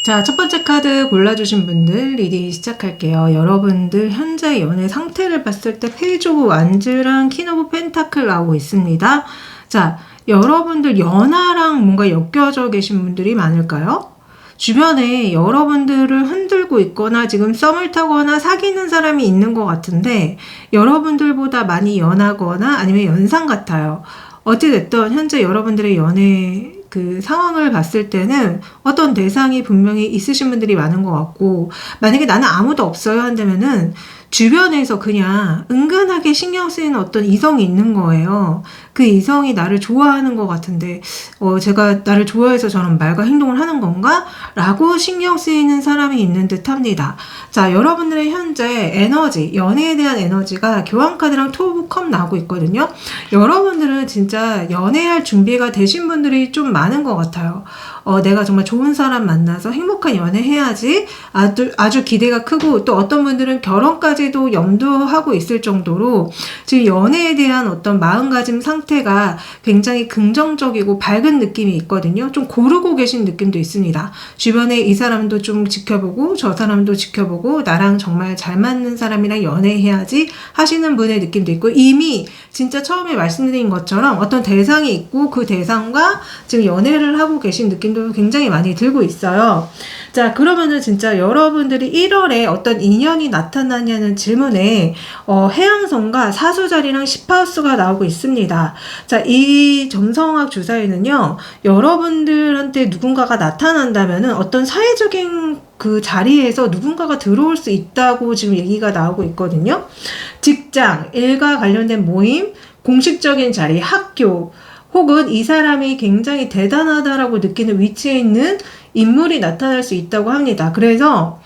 자, 첫 번째 카드 골라주신 분들 리딩 시작할게요. 여러분들 현재 연애 상태를 봤을 때 페이지 오브 완즈랑 퀸 오브 펜타클 나오고 있습니다. 자, 여러분들 연하랑 뭔가 엮여져 계신 분들이 많을까요? 주변에 여러분들을 흔들고 있거나 지금 썸을 타거나 사귀는 사람이 있는 것 같은데 여러분들보다 많이 연하거나 아니면 연상 같아요. 어찌됐든 현재 여러분들의 연애 그 상황을 봤을 때는 어떤 대상이 분명히 있으신 분들이 많은 것 같고, 만약에 나는 아무도 없어요 한다면은 주변에서 그냥 은근하게 신경 쓰이는 어떤 이성이 있는 거예요. 그 이성이 나를 좋아하는 것 같은데 제가 나를 좋아해서 저런 말과 행동을 하는 건가? 라고 신경 쓰이는 사람이 있는 듯 합니다. 자, 여러분들의 현재 에너지, 연애에 대한 에너지가 교환카드랑 투 오브 컵 나오고 있거든요. 여러분들은 진짜 연애할 준비가 되신 분들이 좀 많은 것 같아요. 내가 정말 좋은 사람 만나서 행복한 연애 해야지 아주 기대가 크고, 또 어떤 분들은 결혼까지도 염두하고 있을 정도로 지금 연애에 대한 어떤 마음가짐 상태가 굉장히 긍정적이고 밝은 느낌이 있거든요. 좀 고르고 계신 느낌도 있습니다. 주변에 이 사람도 좀 지켜보고 저 사람도 지켜보고 나랑 정말 잘 맞는 사람이랑 연애해야지 하시는 분의 느낌도 있고, 이미 진짜 처음에 말씀드린 것처럼 어떤 대상이 있고 그 대상과 지금 연애를 하고 계신 느낌도 굉장히 많이 들고 있어요. 자, 그러면은 진짜 여러분들이 1월에 어떤 인연이 나타나냐는 질문에 해왕성과 사수자리랑 10하우스가 나오고 있습니다. 자, 이 점성학 주사에는요, 여러분들한테 누군가가 나타난다면은 어떤 사회적인 그 자리에서 누군가가 들어올 수 있다고 지금 얘기가 나오고 있거든요. 직장, 일과 관련된 모임, 공식적인 자리, 학교, 혹은 이 사람이 굉장히 대단하다라고 느끼는 위치에 있는 인물이 나타날 수 있다고 합니다. 그래서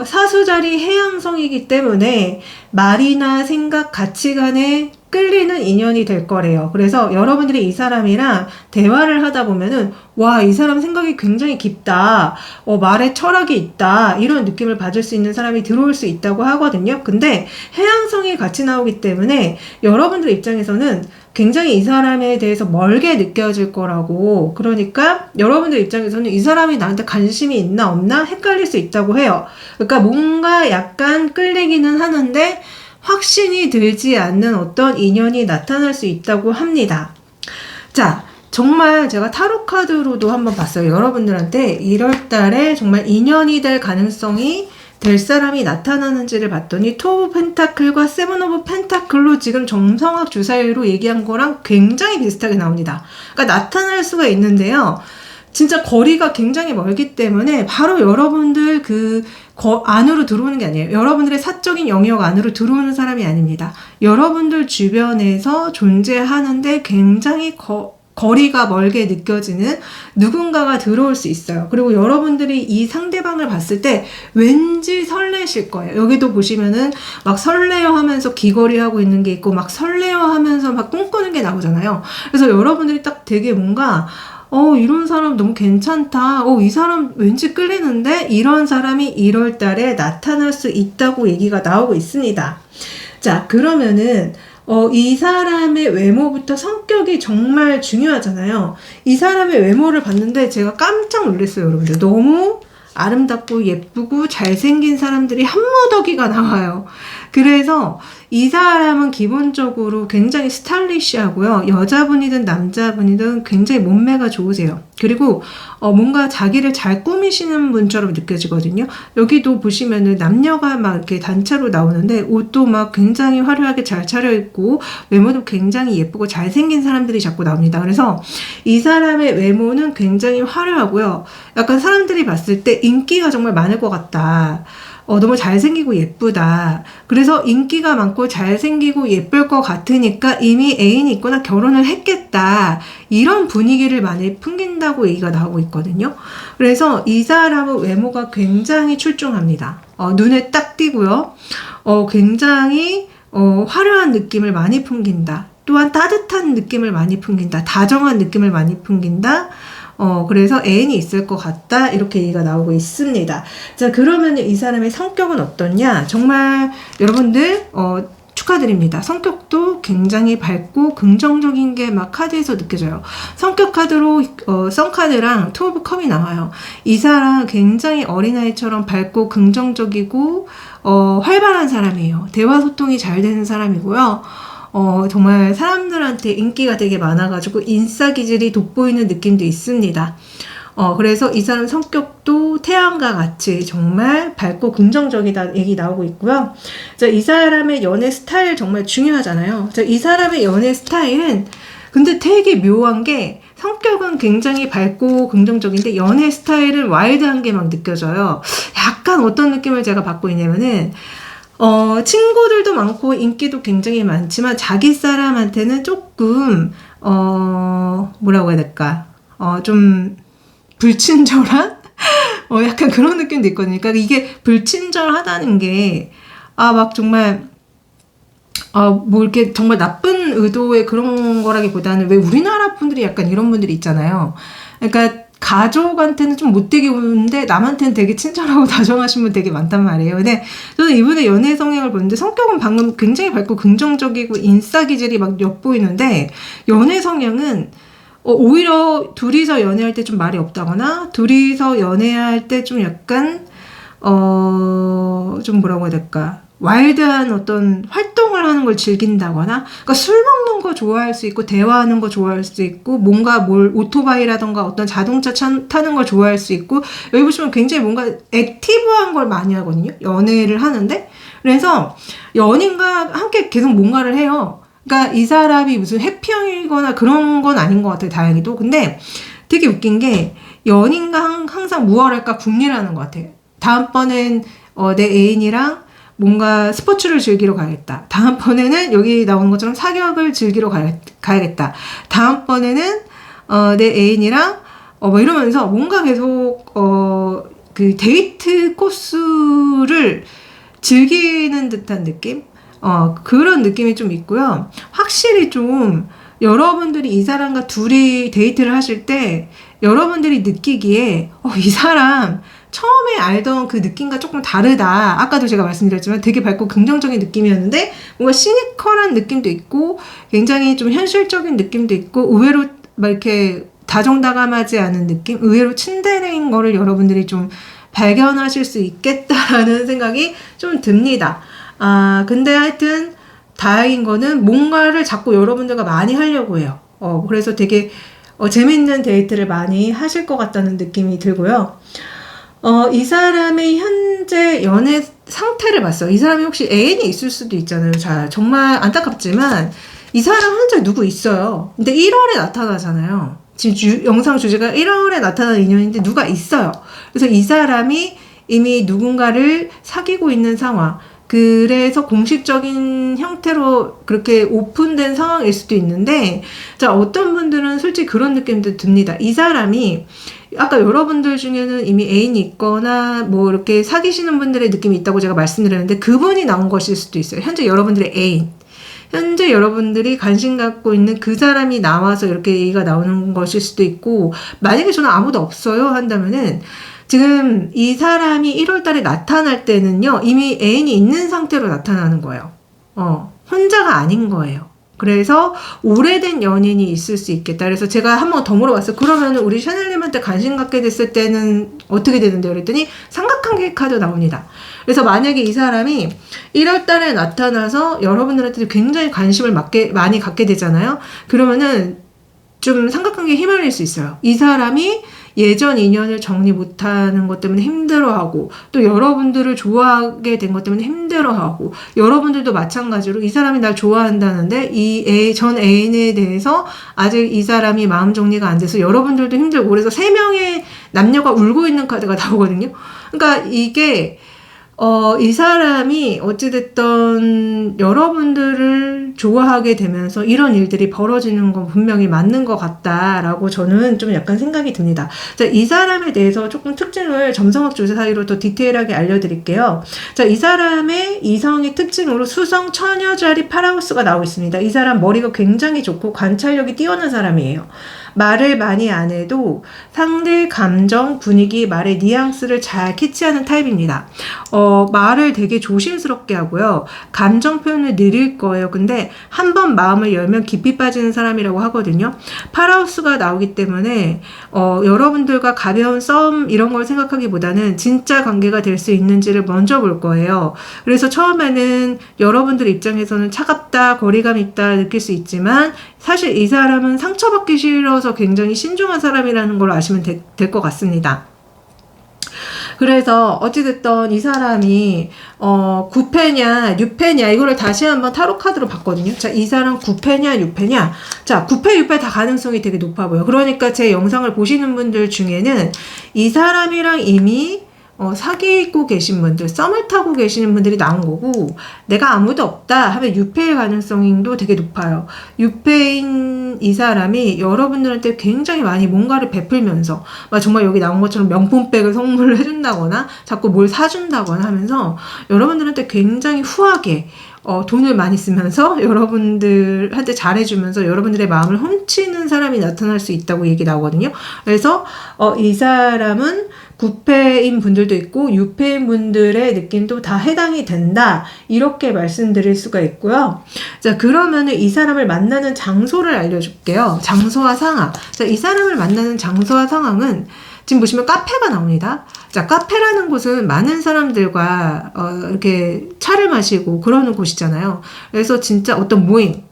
사수자리 해양성이기 때문에 말이나 생각, 가치관에 끌리는 인연이 될 거래요. 그래서 여러분들이 이 사람이랑 대화를 하다 보면은 와, 이 사람 생각이 굉장히 깊다, 말에 철학이 있다, 이런 느낌을 받을 수 있는 사람이 들어올 수 있다고 하거든요. 근데 해양성이 같이 나오기 때문에 여러분들 입장에서는 굉장히 이 사람에 대해서 멀게 느껴질 거라고, 그러니까 여러분들 입장에서는 이 사람이 나한테 관심이 있나 없나 헷갈릴 수 있다고 해요. 그러니까 뭔가 약간 끌리기는 하는데 확신이 들지 않는 어떤 인연이 나타날 수 있다고 합니다. 자, 정말 제가 타로 카드로도 한번 봤어요. 여러분들한테 1월 달에 정말 인연이 될 가능성이 될 사람이 나타나는지를 봤더니 투 오브 펜타클과 세븐 오브 펜타클로 지금 점성학 주사위로 얘기한 거랑 굉장히 비슷하게 나옵니다. 그러니까 나타날 수가 있는데요, 진짜 거리가 굉장히 멀기 때문에 바로 여러분들 안으로 들어오는 게 아니에요. 여러분들의 사적인 영역 안으로 들어오는 사람이 아닙니다. 여러분들 주변에서 존재하는데 굉장히 거리가 멀게 느껴지는 누군가가 들어올 수 있어요. 그리고 여러분들이 이 상대방을 봤을 때 왠지 설레실 거예요. 여기도 보시면은 막 설레어 하면서 귀걸이 하고 있는 게 있고, 막 설레어 하면서 막 꿈꾸는 게 나오잖아요. 그래서 여러분들이 딱 되게 뭔가 이런 사람 너무 괜찮다, 이 사람 왠지 끌리는데, 이런 사람이 1월 달에 나타날 수 있다고 얘기가 나오고 있습니다. 자, 그러면은 이 사람의 외모부터 성격이 정말 중요하잖아요. 이 사람의 외모를 봤는데 제가 깜짝 놀랐어요, 여러분들. 너무 아름답고 예쁘고 잘생긴 사람들이 한무더기가 나와요. 그래서 이 사람은 기본적으로 굉장히 스타일리시하고요. 여자분이든 남자분이든 굉장히 몸매가 좋으세요. 그리고 뭔가 자기를 잘 꾸미시는 분처럼 느껴지거든요. 여기도 보시면은 남녀가 막 이렇게 단체로 나오는데 옷도 막 굉장히 화려하게 잘 차려입고 외모도 굉장히 예쁘고 잘생긴 사람들이 자꾸 나옵니다. 그래서 이 사람의 외모는 굉장히 화려하고요. 약간 사람들이 봤을 때 인기가 정말 많을 것 같다, 너무 잘생기고 예쁘다, 그래서 인기가 많고 잘생기고 예쁠 것 같으니까 이미 애인이 있거나 결혼을 했겠다, 이런 분위기를 많이 풍긴다고 얘기가 나오고 있거든요. 그래서 이 사람의 외모가 굉장히 출중합니다. 눈에 딱 띄고요. 굉장히 화려한 느낌을 많이 풍긴다. 또한 따뜻한 느낌을 많이 풍긴다. 다정한 느낌을 많이 풍긴다. 그래서 애인이 있을 것 같다, 이렇게 얘기가 나오고 있습니다. 자, 그러면 이 사람의 성격은 어떠냐? 정말 여러분들 축하드립니다. 성격도 굉장히 밝고 긍정적인 게 막 카드에서 느껴져요. 성격 카드로 썬카드랑 투 오브 컵이 나와요. 이 사람 굉장히 어린아이처럼 밝고 긍정적이고 활발한 사람이에요. 대화 소통이 잘 되는 사람이고요. 정말 사람들한테 인기가 되게 많아가지고 인싸 기질이 돋보이는 느낌도 있습니다. 그래서 이 사람 성격도 태양과 같이 정말 밝고 긍정적이다 얘기 나오고 있고요. 자, 이 사람의 연애 스타일 정말 중요하잖아요. 자, 이 사람의 연애 스타일은 근데 되게 묘한 게 성격은 굉장히 밝고 긍정적인데 연애 스타일은 와일드한 게 막 느껴져요. 약간 어떤 느낌을 제가 받고 있냐면은 친구들도 많고 인기도 굉장히 많지만 자기 사람한테는 조금 뭐라고 해야 될까? 좀 불친절한? 약간 그런 느낌도 있거든요. 그러니까 이게 불친절하다는 게, 막 정말, 뭐 이렇게 정말 나쁜 의도의 그런 거라기보다는 왜 우리나라 분들이 약간 이런 분들이 있잖아요. 그러니까 가족한테는 좀 못되게 보는데 남한테는 되게 친절하고 다정하신 분 되게 많단 말이에요. 근데 저는 이분의 연애 성향을 보는데 성격은 방금 굉장히 밝고 긍정적이고 인싸 기질이 막 엿보이는데 연애 성향은 오히려 둘이서 연애할 때 좀 말이 없다거나 둘이서 연애할 때 좀 약간 좀 뭐라고 해야 될까 와일드한 어떤 활동을 하는 걸 즐긴다거나 그러니까 술 먹는 거 좋아할 수 있고 대화하는 거 좋아할 수 있고 뭔가 오토바이라던가 어떤 자동차 타는 걸 좋아할 수 있고 여기 보시면 굉장히 뭔가 액티브한 걸 많이 하거든요. 연애를 하는데 그래서 연인과 함께 계속 뭔가를 해요. 그러니까 이 사람이 무슨 해피형이거나 그런 건 아닌 것 같아요. 다행히도. 근데 되게 웃긴 게 연인과 항상 무엇할까 궁리라는 것 같아요. 다음번엔 내 애인이랑 뭔가 스포츠를 즐기러 가야겠다. 다음번에는 여기 나오는 것처럼 사격을 즐기러 가야겠다. 다음번에는 내 애인이랑 뭐 이러면서 뭔가 계속 그 데이트 코스를 즐기는 듯한 느낌? 그런 느낌이 좀 있고요. 확실히 좀 여러분들이 이 사람과 둘이 데이트를 하실 때 여러분들이 느끼기에 이 사람 처음에 알던 그 느낌과 조금 다르다. 아까도 제가 말씀드렸지만 되게 밝고 긍정적인 느낌이었는데 뭔가 시니컬한 느낌도 있고 굉장히 좀 현실적인 느낌도 있고 의외로 막 이렇게 다정다감하지 않은 느낌? 의외로 츤데레인 거를 여러분들이 좀 발견하실 수 있겠다라는 생각이 좀 듭니다. 근데 하여튼 다행인 거는 뭔가를 자꾸 여러분들과 많이 하려고 해요. 그래서 되게 재밌는 데이트를 많이 하실 것 같다는 느낌이 들고요. 이 사람의 현재 연애 상태를 봤어요. 이 사람이 혹시 애인이 있을 수도 있잖아요. 자, 정말 안타깝지만 이 사람 현재 누구 있어요. 근데 1월에 나타나잖아요. 지금 영상 주제가 1월에 나타나는 인연인데 누가 있어요. 그래서 이 사람이 이미 누군가를 사귀고 있는 상황. 그래서 공식적인 형태로 그렇게 오픈된 상황일 수도 있는데, 자, 어떤 분들은 솔직히 그런 느낌도 듭니다. 이 사람이, 아까 여러분들 중에는 이미 애인이 있거나, 뭐, 이렇게 사귀시는 분들의 느낌이 있다고 제가 말씀드렸는데, 그분이 나온 것일 수도 있어요. 현재 여러분들의 애인. 현재 여러분들이 관심 갖고 있는 그 사람이 나와서 이렇게 얘기가 나오는 것일 수도 있고, 만약에 저는 아무도 없어요 한다면은, 지금 이 사람이 1월 달에 나타날 때는요, 이미 애인이 있는 상태로 나타나는 거예요. 혼자가 아닌 거예요. 그래서 오래된 연인이 있을 수 있겠다. 그래서 제가 한 번 더 물어봤어요. 그러면 우리 샤넬님한테 관심 갖게 됐을 때는 어떻게 되는데요? 그랬더니 삼각관계 카드 나옵니다. 그래서 만약에 이 사람이 1월 달에 나타나서 여러분들한테 굉장히 관심을 많이 갖게 되잖아요. 그러면은 좀 삼각관계에 휘말릴 수 있어요. 이 사람이 예전 인연을 정리 못하는 것 때문에 힘들어하고 또 여러분들을 좋아하게 된 것 때문에 힘들어하고 여러분들도 마찬가지로 이 사람이 날 좋아한다는데 이 전 애인에 대해서 아직 이 사람이 마음 정리가 안 돼서 여러분들도 힘들고 그래서 3명의 남녀가 울고 있는 카드가 나오거든요. 그러니까 이게 이 사람이 어찌됐든 여러분들을 좋아하게 되면서 이런 일들이 벌어지는 건 분명히 맞는 것 같다라고 저는 좀 약간 생각이 듭니다. 자, 이 사람에 대해서 조금 특징을 점성학 조사 사이로 더 디테일하게 알려드릴게요. 자, 이 사람의 이성의 특징으로 수성, 처녀 자리, 파라우스가 나오고 있습니다. 이 사람 머리가 굉장히 좋고 관찰력이 뛰어난 사람이에요. 말을 많이 안 해도 상대 감정, 분위기, 말의 뉘앙스를 잘 캐치하는 타입입니다. 말을 되게 조심스럽게 하고요. 감정 표현을 느릴 거예요. 근데 한번 마음을 열면 깊이 빠지는 사람이라고 하거든요. 파라우스가 나오기 때문에 여러분들과 가벼운 싸움 이런 걸 생각하기보다는 진짜 관계가 될 수 있는지를 먼저 볼 거예요. 그래서 처음에는 여러분들 입장에서는 차갑다, 거리감 있다 느낄 수 있지만 사실 이 사람은 상처받기 싫어서 굉장히 신중한 사람이라는 걸 아시면 될 것 같습니다. 그래서 어찌됐든 이 사람이 9패냐 6패냐 이거를 다시 한번 타로 카드로 봤거든요. 자, 이 사람 9패냐 6패냐. 자, 9패 6패 다 가능성이 되게 높아 보여요. 그러니까 제 영상을 보시는 분들 중에는 이 사람이랑 이미 사귀고 계신 분들, 썸을 타고 계시는 분들이 나온 거고, 내가 아무도 없다 하면 6패의 가능성도 되게 높아요. 6패인 이 사람이 여러분들한테 굉장히 많이 뭔가를 베풀면서, 정말 여기 나온 것처럼 명품백을 선물을 해준다거나, 자꾸 뭘 사준다거나 하면서, 여러분들한테 굉장히 후하게, 돈을 많이 쓰면서 여러분들한테 잘해주면서 여러분들의 마음을 훔치는 사람이 나타날 수 있다고 얘기 나오거든요. 그래서 이 사람은 9패인 분들도 있고 6패인 분들의 느낌도 다 해당이 된다. 이렇게 말씀드릴 수가 있고요. 자, 그러면은 이 사람을 만나는 장소를 알려줄게요. 장소와 상황. 자, 이 사람을 만나는 장소와 상황은 지금 보시면 카페가 나옵니다. 자, 카페라는 곳은 많은 사람들과 이렇게 차를 마시고 그러는 곳이잖아요. 그래서 진짜 어떤 모임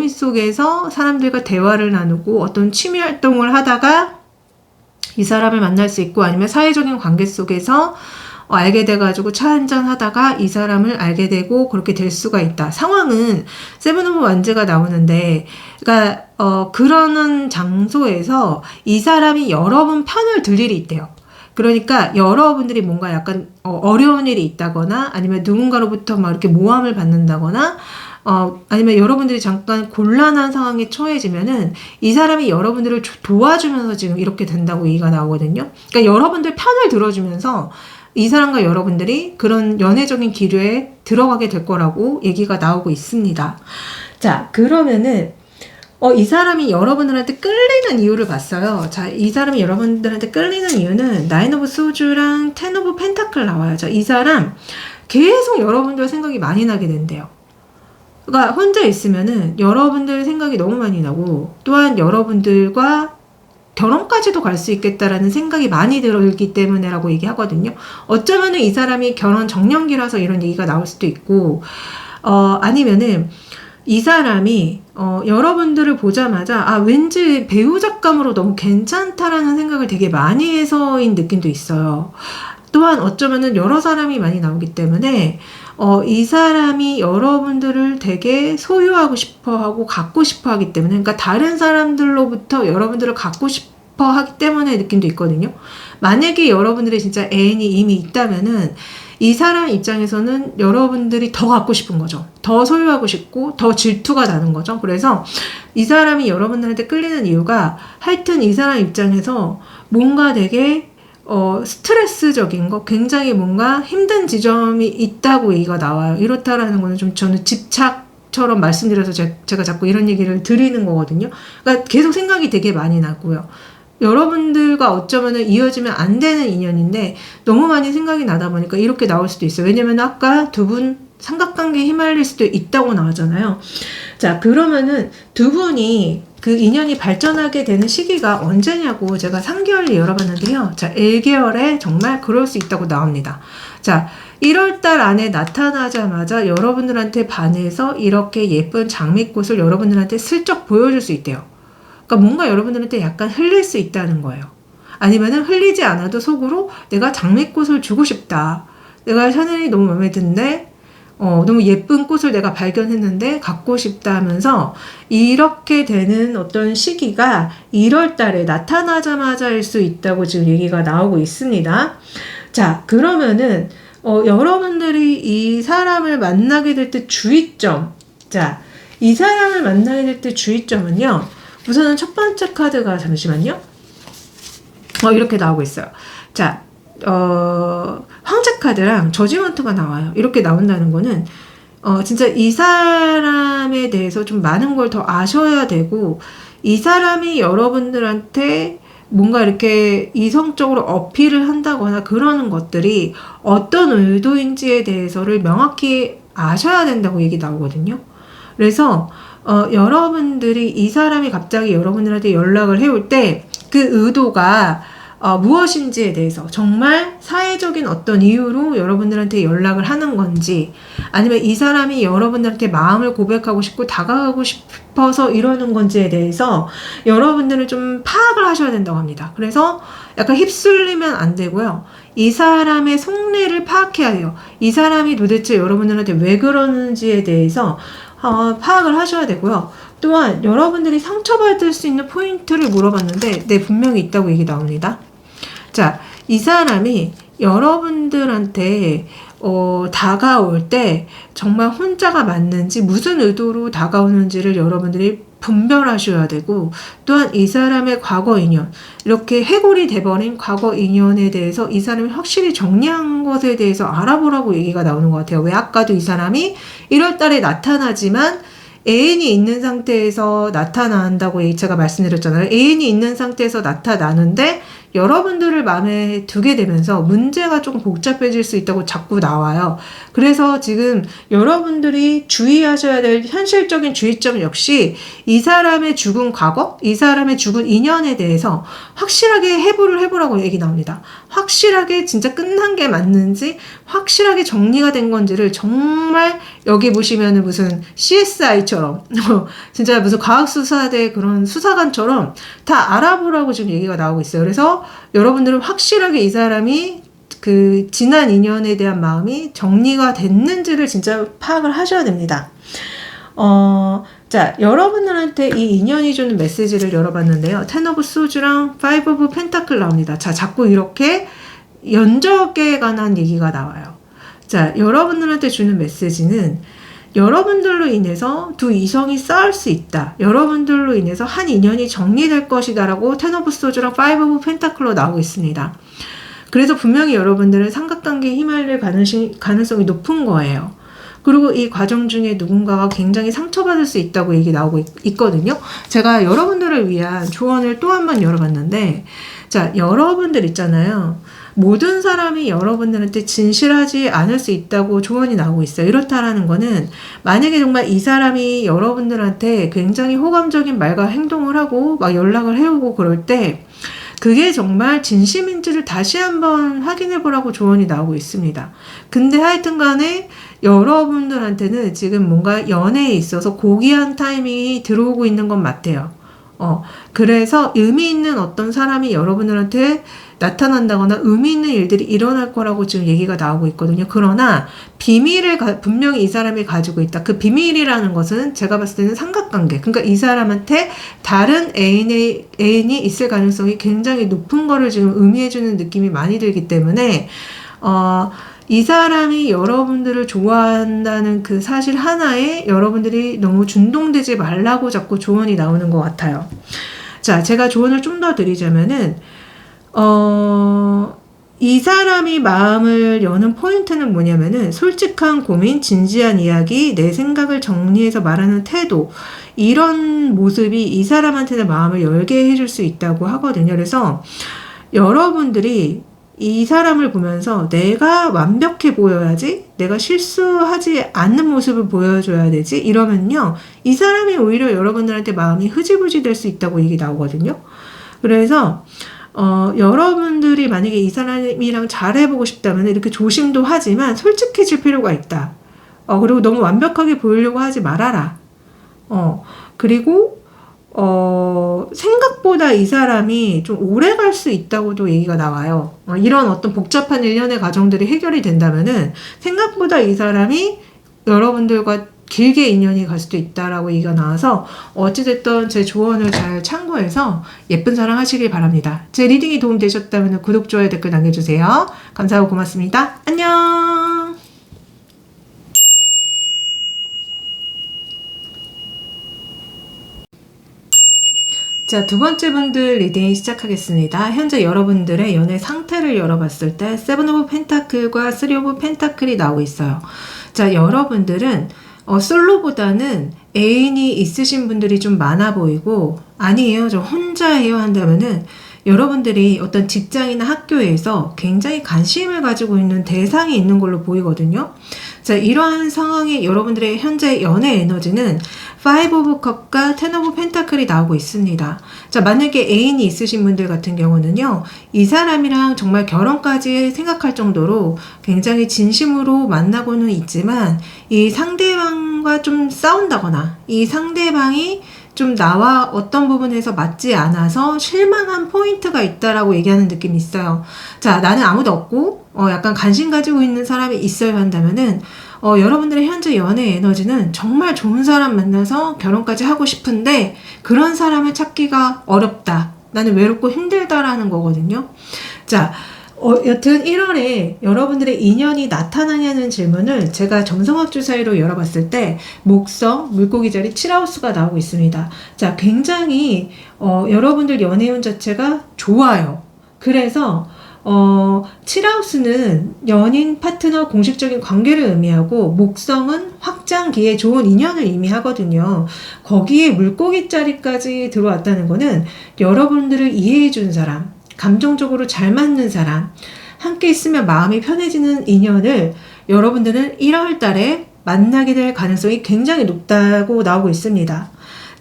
속에서 사람들과 대화를 나누고 어떤 취미 활동을 하다가 이 사람을 만날 수 있고 아니면 사회적인 관계 속에서 알게 돼가지고 차 한잔 하다가 이 사람을 알게 되고 그렇게 될 수가 있다. 상황은 세븐 오브 완즈가 나오는데 그러니까 그러는 장소에서 이 사람이 여러분 편을 들 일이 있대요. 그러니까 여러분들이 뭔가 약간 어려운 일이 있다거나 아니면 누군가로부터 막 이렇게 모함을 받는다거나 아니면 여러분들이 잠깐 곤란한 상황에 처해지면은 이 사람이 여러분들을 도와주면서 지금 이렇게 된다고 얘기가 나오거든요. 그러니까 여러분들 편을 들어주면서 이 사람과 여러분들이 그런 연애적인 기류에 들어가게 될 거라고 얘기가 나오고 있습니다. 자, 그러면은 이 사람이 여러분들한테 끌리는 이유를 봤어요. 자, 이 사람이 여러분들한테 끌리는 이유는 나인 오브 소주랑 텐 오브 펜타클 나와요. 자, 이 사람 계속 여러분들 생각이 많이 나게 된대요. 그러니까 혼자 있으면은 여러분들 생각이 너무 많이 나고 또한 여러분들과 결혼까지도 갈 수 있겠다라는 생각이 많이 들기 때문에라고 얘기하거든요. 어쩌면은 이 사람이 결혼 정년기라서 이런 얘기가 나올 수도 있고 아니면은 이 사람이 여러분들을 보자마자 왠지 배우작감으로 너무 괜찮다라는 생각을 되게 많이 해서인 느낌도 있어요. 또한 어쩌면은 여러 사람이 많이 나오기 때문에 이 사람이 여러분들을 되게 소유하고 싶어하고 갖고 싶어하기 때문에 그러니까 다른 사람들로부터 여러분들을 갖고 싶어하기 때문에 느낌도 있거든요. 만약에 여러분들이 진짜 애인이 이미 있다면은 이 사람 입장에서는 여러분들이 더 갖고 싶은 거죠. 더 소유하고 싶고 더 질투가 나는 거죠. 그래서 이 사람이 여러분들한테 끌리는 이유가 하여튼 이 사람 입장에서 뭔가 되게 스트레스적인 거, 굉장히 뭔가 힘든 지점이 있다고 얘기가 나와요. 이렇다라는 거는 좀 저는 집착처럼 말씀드려서 제가 자꾸 이런 얘기를 드리는 거거든요. 그러니까 계속 생각이 되게 많이 나고요. 여러분들과 어쩌면은 이어지면 안 되는 인연인데 너무 많이 생각이 나다 보니까 이렇게 나올 수도 있어요. 왜냐면 아까 두 분 삼각관계에 휘말릴 수도 있다고 나왔잖아요. 자, 그러면은 두 분이 그 인연이 발전하게 되는 시기가 언제냐고 제가 3개월을 열어봤는데요. 자, 1개월에 정말 그럴 수 있다고 나옵니다. 자, 1월달 안에 나타나자마자 여러분들한테 반해서 이렇게 예쁜 장미꽃을 여러분들한테 슬쩍 보여줄 수 있대요. 그러니까 뭔가 여러분들한테 약간 흘릴 수 있다는 거예요. 아니면은 흘리지 않아도 속으로 내가 장미꽃을 주고 싶다. 내가 샤넬이 너무 마음에 드는데 너무 예쁜 꽃을 내가 발견했는데 갖고 싶다 하면서 이렇게 되는 어떤 시기가 1월 달에 나타나자마자일 수 있다고 지금 얘기가 나오고 있습니다. 자, 그러면은 여러분들이 이 사람을 만나게 될 때 주의점. 자, 이 사람을 만나게 될 때 주의점은요. 우선은 첫 번째 카드가 잠시만요. 이렇게 나오고 있어요. 자, 황제 카드랑 저지먼트가 나와요. 이렇게 나온다는 거는 진짜 이 사람에 대해서 좀 많은 걸 더 아셔야 되고 이 사람이 여러분들한테 뭔가 이렇게 이성적으로 어필을 한다거나 그러는 것들이 어떤 의도인지에 대해서를 명확히 아셔야 된다고 얘기 나오거든요. 그래서 여러분들이 이 사람이 갑자기 여러분들한테 연락을 해올 때 그 의도가 무엇인지에 대해서 정말 사회적인 어떤 이유로 여러분들한테 연락을 하는 건지, 아니면 이 사람이 여러분들한테 마음을 고백하고 싶고 다가가고 싶어서 이러는 건지에 대해서 여러분들은 좀 파악을 하셔야 된다고 합니다. 그래서 약간 휩쓸리면 안 되고요. 이 사람의 속내를 파악해야 돼요. 이 사람이 도대체 여러분들한테 왜 그러는지에 대해서 파악을 하셔야 되고요. 또한 여러분들이 상처받을 수 있는 포인트를 물어봤는데 네, 분명히 있다고 얘기 나옵니다. 자, 이 사람이 여러분들한테 다가올 때 정말 혼자가 맞는지, 무슨 의도로 다가오는지를 여러분들이 분별하셔야 되고, 또한 이 사람의 과거 인연, 이렇게 해골이 돼버린 과거 인연에 대해서 이 사람이 확실히 정리한 것에 대해서 알아보라고 얘기가 나오는 것 같아요. 왜 아까도 이 사람이 1월달에 나타나지만 애인이 있는 상태에서 나타난다고 제가 말씀드렸잖아요. 애인이 있는 상태에서 나타나는데 여러분들을 마음에 두게 되면서 문제가 조금 복잡해질 수 있다고 자꾸 나와요. 그래서 지금 여러분들이 주의하셔야 될 현실적인 주의점 역시 이 사람의 죽은 과거, 이 사람의 죽은 인연에 대해서 확실하게 해부를 해보라고 얘기 나옵니다. 확실하게 진짜 끝난 게 맞는지, 확실하게 정리가 된 건지를 정말 여기 보시면은 무슨 CSI처럼 진짜 무슨 과학수사대 그런 수사관처럼 다 알아보라고 지금 얘기가 나오고 있어요. 그래서 여러분들은 확실하게 이 사람이 그 지난 인연에 대한 마음이 정리가 됐는지를 진짜 파악을 하셔야 됩니다. 자, 여러분들한테 이 인연이 주는 메시지를 열어봤는데요. 텐 오브 소주랑 파이브 오브 펜타클 나옵니다. 자, 자꾸 이렇게 연적에 관한 얘기가 나와요. 자, 여러분들한테 주는 메시지는 여러분들로 인해서 두 이성이 싸울 수 있다. 여러분들로 인해서 한 인연이 정리될 것이다 라고 텐 오브 소주랑 파이브 오브 펜타클로 나오고 있습니다. 그래서 분명히 여러분들은 삼각관계에 휘말릴 가능성이 높은 거예요. 그리고 이 과정 중에 누군가가 굉장히 상처받을 수 있다고 얘기 나오고 있거든요. 제가 여러분들을 위한 조언을 또 한 번 열어봤는데, 자, 여러분들 있잖아요. 모든 사람이 여러분들한테 진실하지 않을 수 있다고 조언이 나오고 있어요. 이렇다라는 거는 만약에 정말 이 사람이 여러분들한테 굉장히 호감적인 말과 행동을 하고 막 연락을 해오고 그럴 때 그게 정말 진심인지를 다시 한번 확인해 보라고 조언이 나오고 있습니다. 근데 하여튼 간에 여러분들한테는 지금 뭔가 연애에 있어서 고귀한 타이밍이 들어오고 있는 건 맞대요. 그래서 의미 있는 어떤 사람이 여러분들한테 나타난다거나 의미 있는 일들이 일어날 거라고 지금 얘기가 나오고 있거든요. 그러나 비밀을 분명히 이 사람이 가지고 있다. 그 비밀이라는 것은 제가 봤을 때는 삼각관계. 그러니까 이 사람한테 다른 애인이 있을 가능성이 굉장히 높은 거를 지금 의미해주는 느낌이 많이 들기 때문에 이 사람이 여러분들을 좋아한다는 그 사실 하나에 여러분들이 너무 준동되지 말라고 자꾸 조언이 나오는 것 같아요. 자, 제가 조언을 좀 더 드리자면은 이 사람이 마음을 여는 포인트는 뭐냐면은 솔직한 고민, 진지한 이야기, 내 생각을 정리해서 말하는 태도, 이런 모습이 이 사람한테는 마음을 열게 해줄 수 있다고 하거든요. 그래서 여러분들이 이 사람을 보면서 내가 완벽해 보여야지, 내가 실수하지 않는 모습을 보여줘야 되지, 이러면요 이 사람이 오히려 여러분들한테 마음이 흐지부지 될 수 있다고 얘기 나오거든요. 그래서 여러분들이 만약에 이 사람이랑 잘해보고 싶다면 이렇게 조심도 하지만 솔직해질 필요가 있다. 그리고 너무 완벽하게 보이려고 하지 말아라. 그리고 생각보다 이 사람이 좀 오래 갈 수 있다고도 얘기가 나와요. 이런 어떤 복잡한 일련의 과정들이 해결이 된다면은 생각보다 이 사람이 여러분들과 길게 인연이 갈 수도 있다라고 얘기가 나와서 어찌됐든 제 조언을 잘 참고해서 예쁜 사랑 하시길 바랍니다. 제 리딩이 도움되셨다면 구독, 좋아요, 댓글 남겨주세요. 감사하고 고맙습니다. 안녕. 자, 두 번째 분들 리딩 시작하겠습니다. 현재 여러분들의 연애 상태를 열어봤을 때 세븐 오브 펜타클과 쓰리 오브 펜타클이 나오고 있어요. 자, 여러분들은 솔로보다는 애인이 있으신 분들이 좀 많아 보이고, 아니에요, 저 혼자예요 한다면은 여러분들이 어떤 직장이나 학교에서 굉장히 관심을 가지고 있는 대상이 있는 걸로 보이거든요. 자, 이러한 상황에 여러분들의 현재 연애 에너지는 5 오브 컵과 10 오브 펜타클이 나오고 있습니다. 자, 만약에 애인이 있으신 분들 같은 경우는요, 이 사람이랑 정말 결혼까지 생각할 정도로 굉장히 진심으로 만나고는 있지만 이 상대방과 좀 싸운다거나 이 상대방이 좀 나와 어떤 부분에서 맞지 않아서 실망한 포인트가 있다라고 얘기하는 느낌이 있어요. 자, 나는 아무도 없고 약간 관심 가지고 있는 사람이 있어야 한다면은 여러분들의 현재 연애 에너지는 정말 좋은 사람 만나서 결혼까지 하고 싶은데 그런 사람을 찾기가 어렵다. 나는 외롭고 힘들다라는 거거든요. 자, 여튼 1월에 여러분들의 인연이 나타나냐는 질문을 제가 점성학 주사위로 열어봤을 때 목성, 물고기 자리 7하우스가 나오고 있습니다. 자, 굉장히 여러분들 연애운 자체가 좋아요. 그래서 7하우스는 연인, 파트너, 공식적인 관계를 의미하고 목성은 확장기에 좋은 인연을 의미하거든요. 거기에 물고기 자리까지 들어왔다는 거는 여러분들을 이해해준 사람, 감정적으로 잘 맞는 사람, 함께 있으면 마음이 편해지는 인연을 여러분들은 1월 달에 만나게 될 가능성이 굉장히 높다고 나오고 있습니다.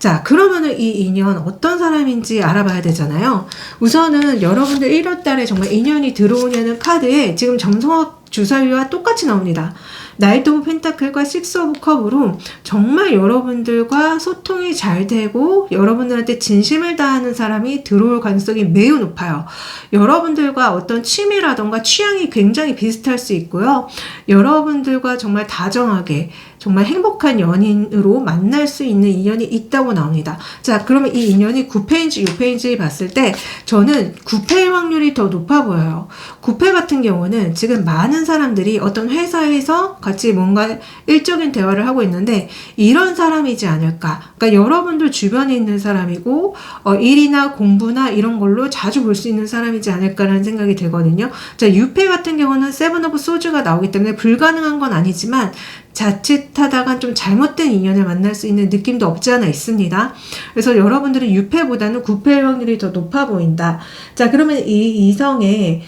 자, 그러면은 이 인연 어떤 사람인지 알아봐야 되잖아요. 우선은 여러분들 1월 달에 정말 인연이 들어오냐는 카드에 지금 점성학 주사위와 똑같이 나옵니다. 나이트 오브 펜타클과 식스 오브 컵으로 정말 여러분들과 소통이 잘 되고 여러분들한테 진심을 다하는 사람이 들어올 가능성이 매우 높아요. 여러분들과 어떤 취미라던가 취향이 굉장히 비슷할 수 있고요. 여러분들과 정말 다정하게 정말 행복한 연인으로 만날 수 있는 인연이 있다고 나옵니다. 자, 그러면 이 인연이 9패인지 6패인지 봤을 때 저는 9패일 확률이 더 높아 보여요. 9패 같은 경우는 지금 많은 사람들이 어떤 회사에서 같이 뭔가 일적인 대화를 하고 있는데 이런 사람이지 않을까. 그러니까 여러분들 주변에 있는 사람이고 일이나 공부나 이런 걸로 자주 볼 수 있는 사람이지 않을까라는 생각이 들거든요. 자, 6패 같은 경우는 세븐 오브 소주가 나오기 때문에 불가능한 건 아니지만 자칫하다가 좀 잘못된 인연을 만날 수 있는 느낌도 없지 않아 있습니다. 그래서 여러분들은 6패보다는 9패의 확률이 더 높아 보인다. 자, 그러면 이 이성의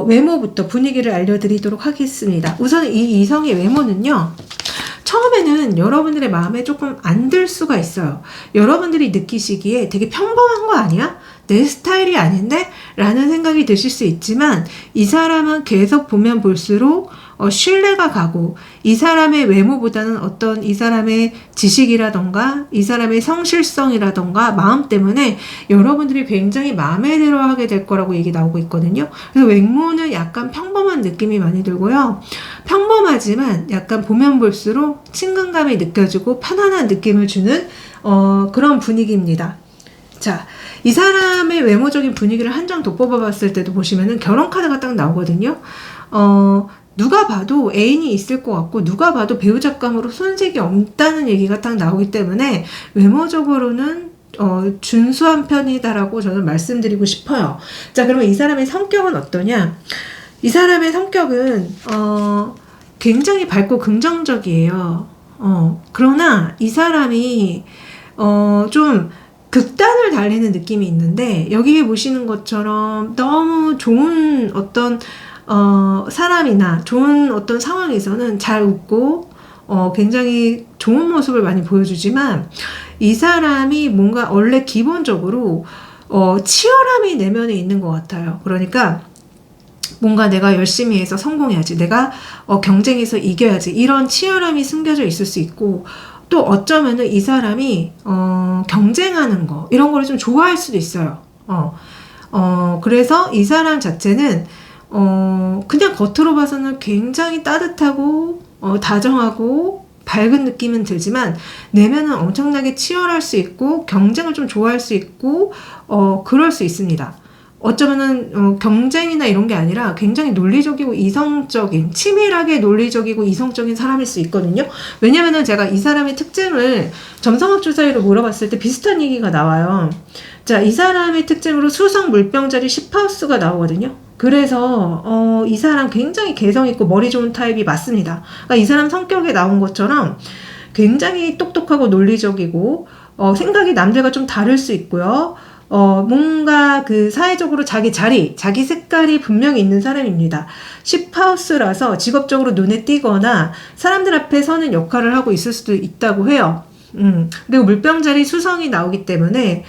외모부터 분위기를 알려드리도록 하겠습니다. 우선 이 이성의 외모는요, 처음에는 여러분들의 마음에 조금 안 들 수가 있어요. 여러분들이 느끼시기에 되게 평범한 거 아니야? 내 스타일이 아닌데? 라는 생각이 드실 수 있지만 이 사람은 계속 보면 볼수록 신뢰가 가고 이 사람의 외모보다는 어떤 이 사람의 지식이라던가 이 사람의 성실성이라던가 마음 때문에 여러분들이 굉장히 마음에 들어 하게 될 거라고 얘기 나오고 있거든요. 그래서 외모는 약간 평범한 느낌이 많이 들고요. 평범하지만 약간 보면 볼수록 친근감이 느껴지고 편안한 느낌을 주는 그런 분위기입니다. 자, 이 사람의 외모적인 분위기를 한 장 더 뽑아봤을 때도 보시면은 결혼 카드가 딱 나오거든요. 누가 봐도 애인이 있을 것 같고 누가 봐도 배우자감으로 손색이 없다는 얘기가 딱 나오기 때문에 외모적으로는 준수한 편이다라고 저는 말씀드리고 싶어요. 자, 그러면 이 사람의 성격은 어떠냐? 이 사람의 성격은 굉장히 밝고 긍정적이에요. 그러나 이 사람이 좀 극단을 달리는 느낌이 있는데 여기에 보시는 것처럼 너무 좋은 어떤 사람이나 좋은 어떤 상황에서는 잘 웃고 굉장히 좋은 모습을 많이 보여주지만 이 사람이 뭔가 원래 기본적으로 치열함이 내면에 있는 것 같아요. 그러니까 뭔가 내가 열심히 해서 성공해야지, 내가 경쟁에서 이겨야지, 이런 치열함이 숨겨져 있을 수 있고 또 어쩌면은 이 사람이 경쟁하는 거 이런 거를 좀 좋아할 수도 있어요. 그래서 이 사람 자체는 그냥 겉으로 봐서는 굉장히 따뜻하고 다정하고 밝은 느낌은 들지만 내면은 엄청나게 치열할 수 있고 경쟁을 좀 좋아할 수 있고 그럴 수 있습니다. 어쩌면은 경쟁이나 이런 게 아니라 굉장히 논리적이고 이성적인, 치밀하게 논리적이고 이성적인 사람일 수 있거든요. 왜냐면은 제가 이 사람의 특징을 점성학 주사위로 물어봤을 때 비슷한 얘기가 나와요. 자, 이 사람의 특징으로 수성 물병자리 10하우스가 나오거든요. 그래서 이 사람 굉장히 개성 있고 머리 좋은 타입이 맞습니다. 그러니까 이 사람 성격에 나온 것처럼 굉장히 똑똑하고 논리적이고 생각이 남들과 좀 다를 수 있고요. 뭔가 그 사회적으로 자기 자리, 자기 색깔이 분명히 있는 사람입니다. 10하우스라서 직업적으로 눈에 띄거나 사람들 앞에 서는 역할을 하고 있을 수도 있다고 해요. 그리고 물병자리 수성이 나오기 때문에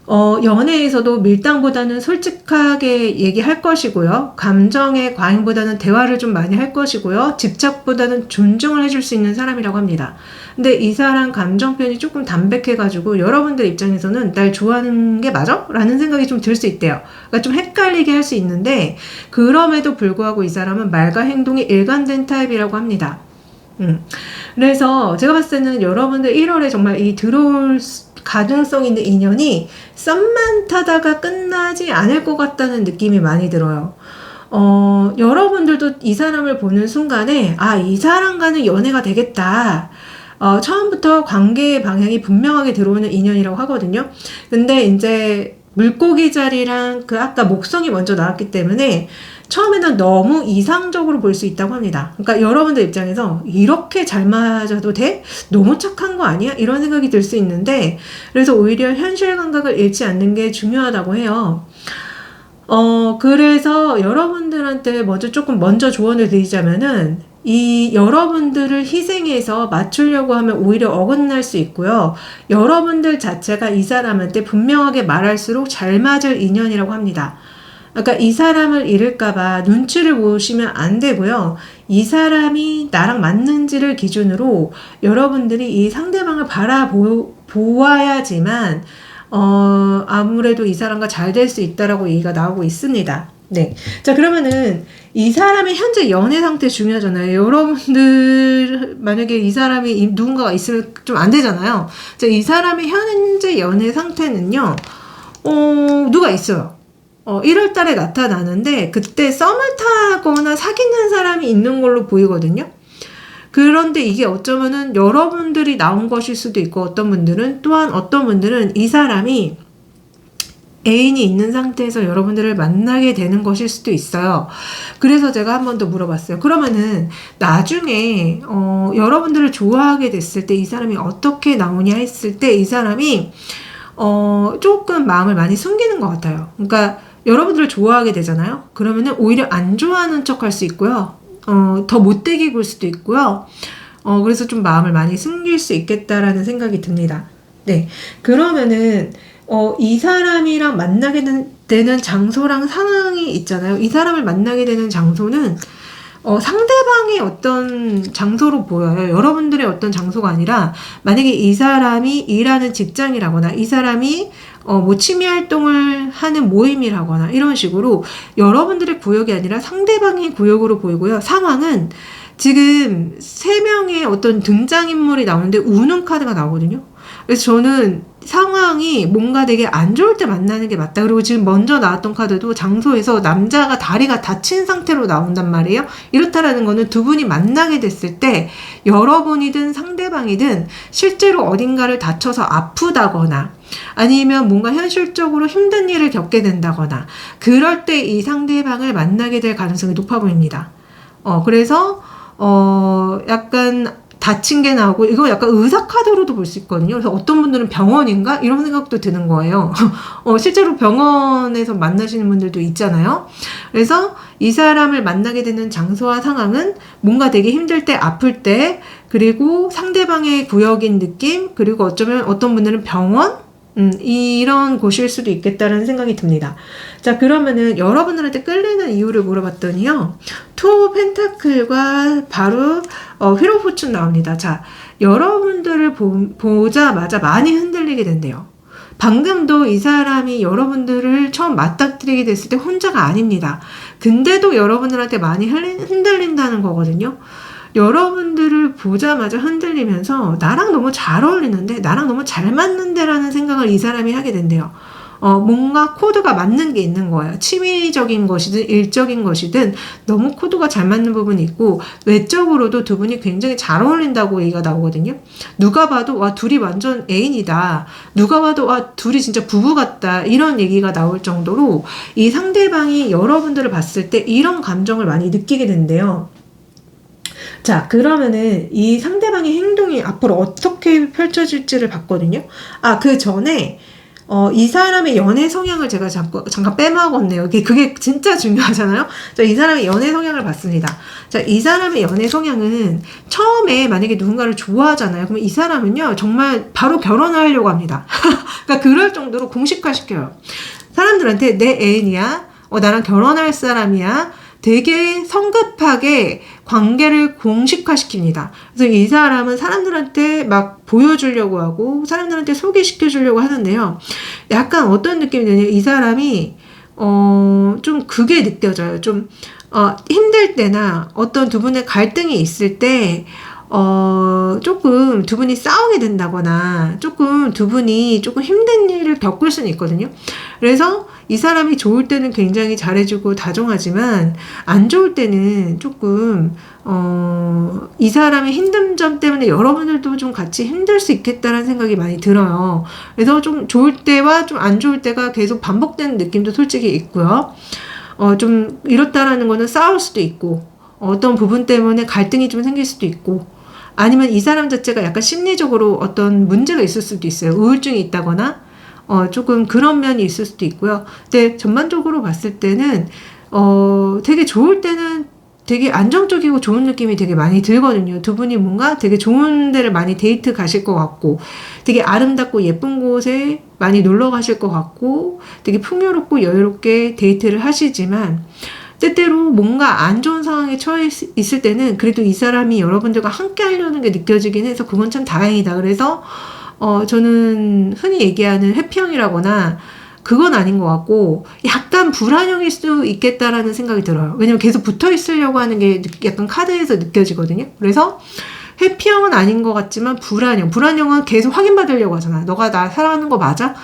연애에서도 밀당보다는 솔직하게 얘기할 것이고요. 감정의 과잉보다는 대화를 좀 많이 할 것이고요. 집착보다는 존중을 해줄 수 있는 사람이라고 합니다. 근데 이 사람 감정 표현이 조금 담백해가지고 여러분들 입장에서는 날 좋아하는 게 맞아? 라는 생각이 좀 들 수 있대요. 그러니까 좀 헷갈리게 할 수 있는데 그럼에도 불구하고 이 사람은 말과 행동이 일관된 타입이라고 합니다. 그래서 제가 봤을 때는 여러분들 1월에 정말 이 들어올 가능성 있는 인연이 썸만 타다가 끝나지 않을 것 같다는 느낌이 많이 들어요. 여러분들도 이 사람을 보는 순간에 이 사람과는 연애가 되겠다. 처음부터 관계의 방향이 분명하게 들어오는 인연이라고 하거든요. 근데 이제 물고기 자리랑 그 아까 목성이 먼저 나왔기 때문에 처음에는 너무 이상적으로 볼 수 있다고 합니다. 그러니까 여러분들 입장에서 이렇게 잘 맞아도 돼? 너무 착한 거 아니야? 이런 생각이 들 수 있는데 그래서 오히려 현실 감각을 잃지 않는 게 중요하다고 해요. 그래서 여러분들한테 먼저 조언을 드리자면은 이 여러분들을 희생해서 맞추려고 하면 오히려 어긋날 수 있고요. 여러분들 자체가 이 사람한테 분명하게 말할수록 잘 맞을 인연이라고 합니다. 그러니까 이 사람을 잃을까봐 눈치를 보시면 안 되고요. 이 사람이 나랑 맞는지를 기준으로 여러분들이 이 상대방을 바라보아야지만 아무래도 이 사람과 잘 될 수 있다라고 얘기가 나오고 있습니다. 네. 자, 그러면은 이 사람의 현재 연애 상태 중요하잖아요. 여러분들 만약에 이 사람이 누군가가 있으면 좀 안 되잖아요. 자, 이 사람의 현재 연애 상태는요. 누가 있어요. 1월 달에 나타나는데 그때 썸을 타거나 사귀는 사람이 있는 걸로 보이거든요. 그런데 이게 어쩌면은 여러분들이 나온 것일 수도 있고 어떤 분들은 이 사람이 애인이 있는 상태에서 여러분들을 만나게 되는 것일 수도 있어요. 그래서 제가 한 번 더 물어봤어요. 그러면은 나중에 여러분들을 좋아하게 됐을 때 이 사람이 어떻게 나오냐 했을 때 이 사람이 조금 마음을 많이 숨기는 것 같아요. 그러니까 여러분들을 좋아하게 되잖아요. 그러면은 오히려 안 좋아하는 척 할 수 있고요. 더 못되게 굴 수도 있고요. 그래서 좀 마음을 많이 숨길 수 있겠다라는 생각이 듭니다. 네. 그러면은 이 사람이랑 만나게 되는 장소랑 상황이 있잖아요. 이 사람을 만나게 되는 장소는 상대방의 어떤 장소로 보여요. 여러분들의 어떤 장소가 아니라 만약에 이 사람이 일하는 직장이라거나 이 사람이 뭐 취미 활동을 하는 모임이라거나 이런 식으로 여러분들의 구역이 아니라 상대방의 구역으로 보이고요. 상황은 지금 3명의 어떤 등장인물이 나오는데 우는 카드가 나오거든요. 그래서 저는 상황이 뭔가 되게 안 좋을 때 만나는 게 맞다. 그리고 지금 먼저 나왔던 카드도 장소에서 남자가 다리가 다친 상태로 나온단 말이에요. 이렇다라는 거는 두 분이 만나게 됐을 때 여러분이든 상대방이든 실제로 어딘가를 다쳐서 아프다거나 아니면 뭔가 현실적으로 힘든 일을 겪게 된다거나 그럴 때 이 상대방을 만나게 될 가능성이 높아 보입니다. 그래서 약간 다친 게 나오고 이거 약간 의사 카드로도 볼 수 있거든요. 그래서 어떤 분들은 병원인가? 이런 생각도 드는 거예요. 실제로 병원에서 만나시는 분들도 있잖아요. 그래서 이 사람을 만나게 되는 장소와 상황은 뭔가 되게 힘들 때, 아플 때, 그리고 상대방의 구역인 느낌, 그리고 어쩌면 어떤 분들은 병원? 이런 곳일 수도 있겠다는 생각이 듭니다. 자, 그러면은 여러분들한테 끌리는 이유를 물어봤더니요. 투 펜타클과 바로 휠 오브 포춘 나옵니다. 자, 여러분들을 보자마자 많이 흔들리게 된대요. 방금도 이 사람이 여러분들을 처음 맞닥뜨리게 됐을 때 혼자가 아닙니다. 근데도 여러분들한테 많이 흔들린다는 거거든요. 여러분들을 보자마자 흔들리면서 나랑 너무 잘 어울리는데 나랑 너무 잘 맞는데 라는 생각을 이 사람이 하게 된대요. 뭔가 코드가 맞는 게 있는 거예요. 취미적인 것이든 일적인 것이든 너무 코드가 잘 맞는 부분이 있고 외적으로도 두 분이 굉장히 잘 어울린다고 얘기가 나오거든요. 누가 봐도 와 둘이 완전 애인이다. 누가 봐도 와 둘이 진짜 부부 같다. 이런 얘기가 나올 정도로 이 상대방이 여러분들을 봤을 때 이런 감정을 많이 느끼게 된대요. 자, 그러면은 이 상대방의 행동이 앞으로 어떻게 펼쳐질지를 봤거든요. 아, 그 전에 이 사람의 연애 성향을 제가 잠깐 빼먹었네요. 그게 진짜 중요하잖아요. 자, 이 사람의 연애 성향을 봤습니다. 자, 이 사람의 연애 성향은 처음에 만약에 누군가를 좋아하잖아요. 그럼 이 사람은요, 정말 바로 결혼하려고 합니다. 그러니까 그럴 정도로 공식화시켜요. 사람들한테 내 애인이야. 나랑 결혼할 사람이야. 되게 성급하게 관계를 공식화시킵니다. 그래서 이 사람은 사람들한테 막 보여주려고 하고 사람들한테 소개시켜주려고 하는데요. 약간 어떤 느낌이 드냐면 이 사람이 좀 그게 느껴져요. 좀 힘들 때나 어떤 두 분의 갈등이 있을 때 조금 두 분이 싸우게 된다거나 조금 두 분이 조금 힘든 일을 겪을 수는 있거든요. 그래서 이 사람이 좋을 때는 굉장히 잘해주고 다정하지만 안 좋을 때는 조금 이 사람의 힘든 점 때문에 여러분들도 좀 같이 힘들 수 있겠다라는 생각이 많이 들어요. 그래서 좀 좋을 때와 좀 안 좋을 때가 계속 반복되는 느낌도 솔직히 있고요. 좀 이렇다라는 거는 싸울 수도 있고 어떤 부분 때문에 갈등이 좀 생길 수도 있고 아니면 이 사람 자체가 약간 심리적으로 어떤 문제가 있을 수도 있어요. 우울증이 있다거나 조금 그런 면이 있을 수도 있고요. 근데 전반적으로 봤을 때는 되게 좋을 때는 되게 안정적이고 좋은 느낌이 되게 많이 들거든요. 두 분이 뭔가 되게 좋은 데를 많이 데이트 가실 것 같고 되게 아름답고 예쁜 곳에 많이 놀러 가실 것 같고 되게 풍요롭고 여유롭게 데이트를 하시지만 때때로 뭔가 안 좋은 상황에 처해 있을 때는 그래도 이 사람이 여러분들과 함께 하려는 게 느껴지긴 해서 그건 참 다행이다. 그래서 저는 흔히 얘기하는 회피형이라거나 그건 아닌 것 같고 약간 불안형일 수 있겠다라는 생각이 들어요. 왜냐면 계속 붙어 있으려고 하는 게 약간 카드에서 느껴지거든요. 그래서 회피형은 아닌 것 같지만 불안형은 계속 확인받으려고 하잖아. 너가 나 사랑하는 거 맞아?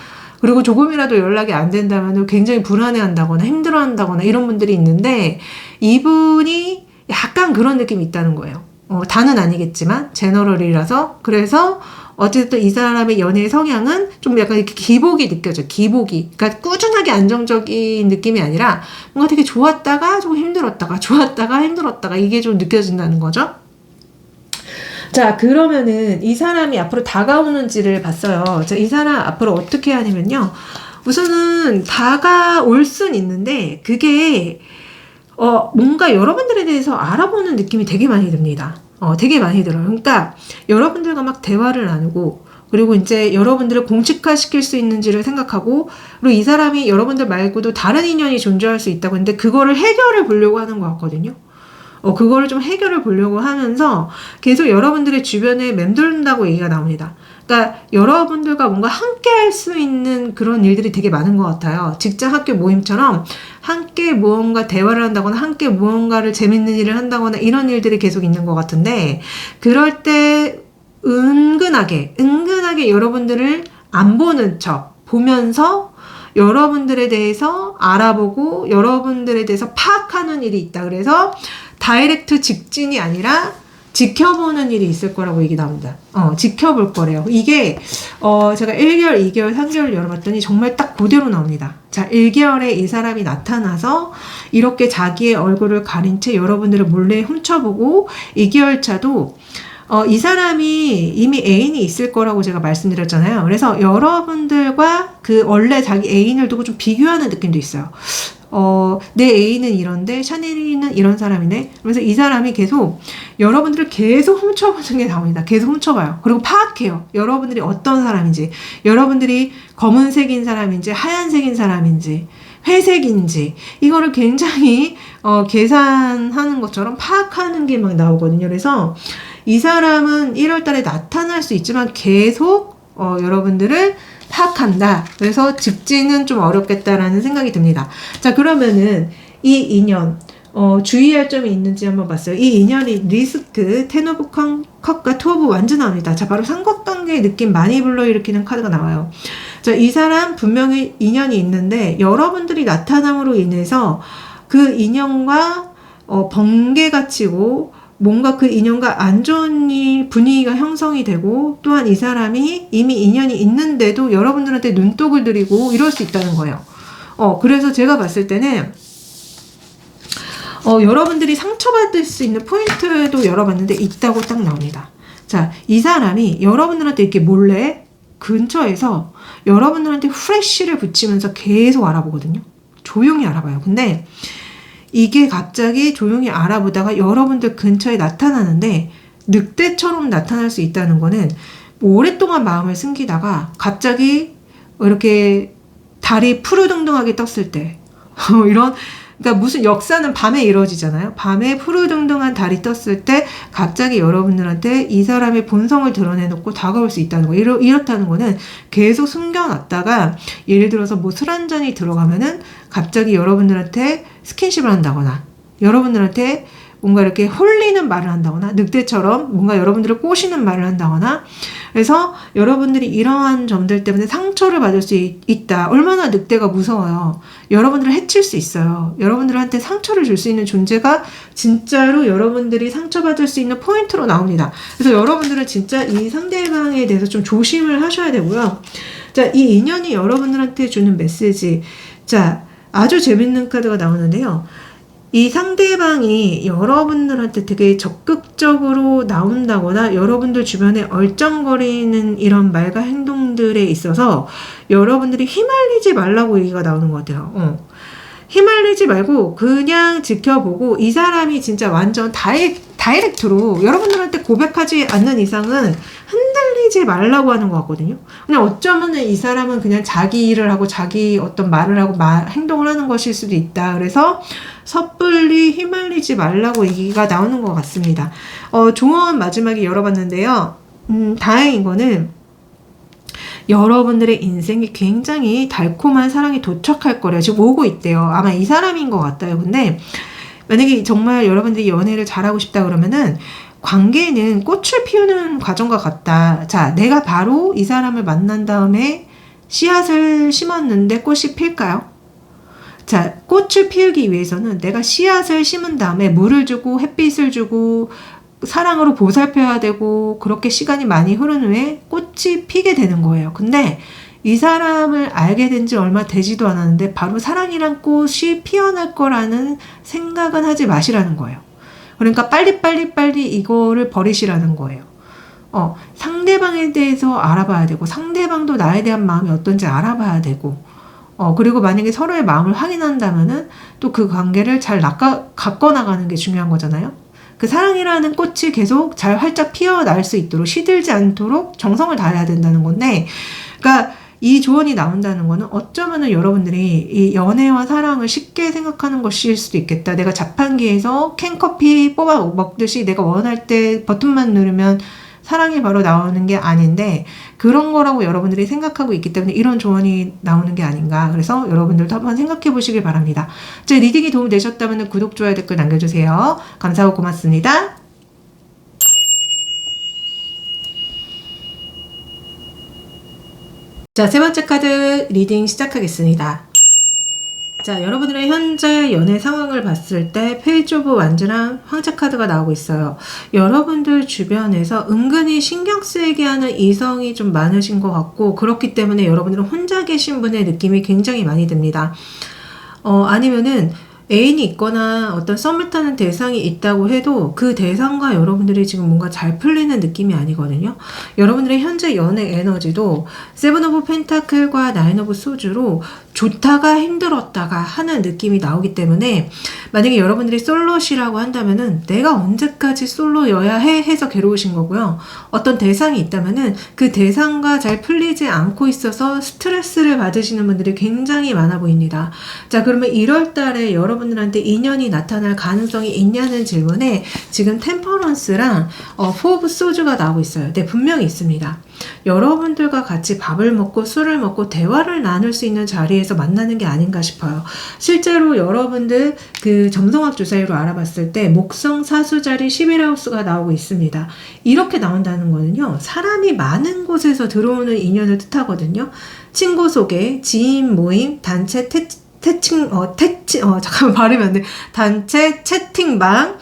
그리고 조금이라도 연락이 안 된다면 굉장히 불안해한다거나 힘들어한다거나 이런 분들이 있는데 이분이 약간 그런 느낌이 있다는 거예요. 다는 아니겠지만 제너럴이라서. 그래서 어쨌든 이 사람의 연애 성향은 좀 약간 이렇게 기복이 느껴져요. 기복이. 그러니까 꾸준하게 안정적인 느낌이 아니라 뭔가 되게 좋았다가 조금 힘들었다가 좋았다가 힘들었다가 이게 좀 느껴진다는 거죠. 자, 그러면은 이 사람이 앞으로 다가오는지를 봤어요. 자, 이 사람 앞으로 어떻게 하냐면요. 우선은 다가올 순 있는데 그게 뭔가 여러분들에 대해서 알아보는 느낌이 되게 많이 듭니다. 되게 많이 들어요. 그러니까 여러분들과 막 대화를 나누고 그리고 이제 여러분들을 공식화시킬 수 있는지를 생각하고 그리고 이 사람이 여러분들 말고도 다른 인연이 존재할 수 있다고 했는데 그거를 해결해 보려고 하는 것 같거든요. 그거를 좀 해결해 보려고 하면서 계속 여러분들의 주변에 맴돌는다고 얘기가 나옵니다. 그러니까 여러분들과 뭔가 함께 할 수 있는 그런 일들이 되게 많은 것 같아요. 직장 학교 모임처럼 함께 무언가 대화를 한다거나 함께 무언가를 재밌는 일을 한다거나 이런 일들이 계속 있는 것 같은데 그럴 때 은근하게 여러분들을 안 보는 척 보면서 여러분들에 대해서 알아보고 여러분들에 대해서 파악하는 일이 있다. 그래서 다이렉트 직진이 아니라 지켜보는 일이 있을 거라고 얘기 나옵니다. 지켜볼 거래요. 이게 제가 1개월, 2개월, 3개월 열어봤더니 정말 딱 그대로 나옵니다. 자, 1개월에 이 사람이 나타나서 이렇게 자기의 얼굴을 가린 채 여러분들을 몰래 훔쳐보고 2개월 차도 이 사람이 이미 애인이 있을 거라고 제가 말씀드렸잖아요. 그래서 여러분들과 그 원래 자기 애인을 두고 좀 비교하는 느낌도 있어요. 내 애인은 이런데 샤넬이는 이런 사람이네. 그래서 이 사람이 계속 여러분들을 계속 훔쳐보는 게 나옵니다. 계속 훔쳐봐요. 그리고 파악해요. 여러분들이 어떤 사람인지, 여러분들이 검은색인 사람인지, 하얀색인 사람인지, 회색인지 이거를 굉장히 계산하는 것처럼 파악하는 게 막 나오거든요. 그래서 이 사람은 1월 달에 나타날 수 있지만 계속 여러분들을 파악한다. 그래서 직진은 좀 어렵겠다라는 생각이 듭니다. 자, 그러면은 이 인연 주의할 점이 있는지 한번 봤어요. 이 인연이 리스크, 텐 오브 컵과 투 오브 완즈 나옵니다. 자, 바로 삼각관계의 느낌 많이 불러일으키는 카드가 나와요. 자, 이 사람 분명히 인연이 있는데 여러분들이 나타남으로 인해서 그 인연과 번개가 치고 뭔가 그 인연과 안 좋은 분위기가 형성이 되고 또한 이 사람이 이미 인연이 있는데도 여러분들한테 눈독을 들이고 이럴 수 있다는 거예요. 그래서 제가 봤을 때는 여러분들이 상처받을 수 있는 포인트도 열어봤는데 있다고 딱 나옵니다. 자, 이 사람이 여러분들한테 이렇게 몰래 근처에서 여러분들한테 후레쉬를 붙이면서 계속 알아보거든요. 조용히 알아봐요. 근데 이게 갑자기 조용히 알아보다가 여러분들 근처에 나타나는데 늑대처럼 나타날 수 있다는 거는 오랫동안 마음을 숨기다가 갑자기 이렇게 달이 푸르등등하게 떴을 때 이런, 그러니까 무슨 역사는 밤에 이루어지잖아요. 밤에 푸르등등한 달이 떴을 때 갑자기 여러분들한테 이 사람의 본성을 드러내놓고 다가올 수 있다는 거. 이렇다는 거는 계속 숨겨놨다가 예를 들어서 뭐 술 한 잔이 들어가면은 갑자기 여러분들한테 스킨십을 한다거나 여러분들한테 뭔가 이렇게 홀리는 말을 한다거나 늑대처럼 뭔가 여러분들을 꼬시는 말을 한다거나 그래서 여러분들이 이러한 점들 때문에 상처를 받을 수 있다. 얼마나 늑대가 무서워요. 여러분들을 해칠 수 있어요. 여러분들한테 상처를 줄 수 있는 존재가 진짜로 여러분들이 상처받을 수 있는 포인트로 나옵니다. 그래서 여러분들은 진짜 이 상대방에 대해서 좀 조심을 하셔야 되고요. 자, 이 인연이 여러분들한테 주는 메시지. 자, 아주 재밌는 카드가 나오는데요. 이 상대방이 여러분들한테 되게 적극적으로 나온다거나 여러분들 주변에 얼쩡거리는 이런 말과 행동들에 있어서 여러분들이 휘말리지 말라고 얘기가 나오는 것 같아요. 휘말리지 말고 그냥 지켜보고 이 사람이 진짜 완전 다이렉트로 여러분들한테 고백하지 않는 이상은 흔들리지 말라고 하는 것 같거든요. 그냥 어쩌면 이 사람은 그냥 자기 일을 하고 자기 어떤 말을 하고 행동을 하는 것일 수도 있다. 그래서 섣불리 휘말리지 말라고 얘기가 나오는 것 같습니다. 조언 마지막에 열어봤는데요. 다행인 거는 여러분들의 인생이 굉장히 달콤한 사랑이 도착할 거래요. 지금 오고 있대요. 아마 이 사람인 것 같아요. 근데 만약에 정말 여러분들이 연애를 잘하고 싶다 그러면은 관계는 꽃을 피우는 과정과 같다. 자, 내가 바로 이 사람을 만난 다음에 씨앗을 심었는데 꽃이 필까요? 자, 꽃을 피우기 위해서는 내가 씨앗을 심은 다음에 물을 주고 햇빛을 주고 사랑으로 보살펴야 되고 그렇게 시간이 많이 흐른 후에 꽃이 피게 되는 거예요. 근데 이 사람을 알게 된 지 얼마 되지도 않았는데 바로 사랑이란 꽃이 피어날 거라는 생각은 하지 마시라는 거예요. 그러니까 빨리 이거를 버리시라는 거예요. 상대방에 대해서 알아봐야 되고 상대방도 나에 대한 마음이 어떤지 알아봐야 되고 그리고 만약에 서로의 마음을 확인한다면은 또 그 관계를 잘 가꿔 나가는 게 중요한 거잖아요. 그 사랑이라는 꽃이 계속 잘 활짝 피어날 수 있도록 시들지 않도록 정성을 다해야 된다는 건데, 그러니까 이 조언이 나온다는 거는 어쩌면은 여러분들이 이 연애와 사랑을 쉽게 생각하는 것일 수도 있겠다. 내가 자판기에서 캔커피 뽑아 먹듯이 내가 원할 때 버튼만 누르면 사랑이 바로 나오는 게 아닌데 그런 거라고 여러분들이 생각하고 있기 때문에 이런 조언이 나오는 게 아닌가. 그래서 여러분들도 한번 생각해 보시길 바랍니다. 제 리딩이 도움이 되셨다면 구독, 좋아요, 댓글 남겨주세요. 감사하고 고맙습니다. 자, 세 번째 카드 리딩 시작하겠습니다. 자, 여러분들의 현재 연애 상황을 봤을 때 페이지 오브 완즈랑 황제 카드가 나오고 있어요. 여러분들 주변에서 은근히 신경 쓰이게 하는 이성이 좀 많으신 것 같고 그렇기 때문에 여러분들은 혼자 계신 분의 느낌이 굉장히 많이 듭니다. 아니면은 애인이 있거나 어떤 썸을 타는 대상이 있다고 해도 그 대상과 여러분들이 지금 뭔가 잘 풀리는 느낌이 아니거든요. 여러분들의 현재 연애 에너지도 세븐 오브 펜타클과 나인 오브 소주로 좋다가 힘들었다가 하는 느낌이 나오기 때문에 만약에 여러분들이 솔로시라고 한다면은 내가 언제까지 솔로여야 해 해서 괴로우신 거고요. 어떤 대상이 있다면은 그 대상과 잘 풀리지 않고 있어서 스트레스를 받으시는 분들이 굉장히 많아 보입니다. 자, 그러면 1월 달에 여러분들한테 인연이 나타날 가능성이 있냐는 질문에 지금 템퍼런스랑 포 오브 소주가 나오고 있어요. 네, 분명히 있습니다. 여러분들과 같이 밥을 먹고 술을 먹고 대화를 나눌 수 있는 자리에서 만나는 게 아닌가 싶어요. 실제로 여러분들 그 점성학 주사위로 알아봤을 때 목성 사수자리 11하우스가 나오고 있습니다. 이렇게 나온다는 거는요, 사람이 많은 곳에서 들어오는 인연을 뜻하거든요. 친구 소개, 지인 모임, 단체 잠깐만 발음이 안 돼. 단체 채팅방,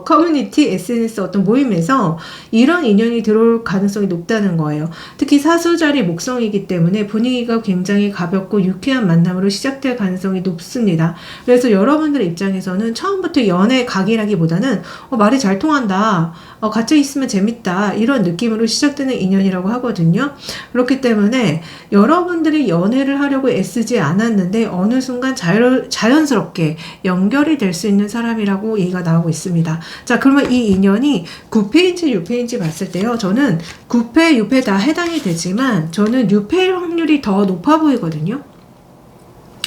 커뮤니티, SNS 어떤 모임에서 이런 인연이 들어올 가능성이 높다는 거예요. 특히 사수자리 목성이기 때문에 분위기가 굉장히 가볍고 유쾌한 만남으로 시작될 가능성이 높습니다. 그래서 여러분들 입장에서는 처음부터 연애 각이라기보다는 말이 잘 통한다, 같이 있으면 재밌다, 이런 느낌으로 시작되는 인연이라고 하거든요. 그렇기 때문에 여러분들이 연애를 하려고 애쓰지 않았는데 어느 순간 자연스럽게 연결이 될 수 있는 사람이라고 얘기가 나오고 있습니다. 자, 그러면 이 인연이 9패인지 6패인지 봤을 때요, 저는 9패, 6패 다 해당이 되지만 저는 6패일 확률이 더 높아 보이거든요.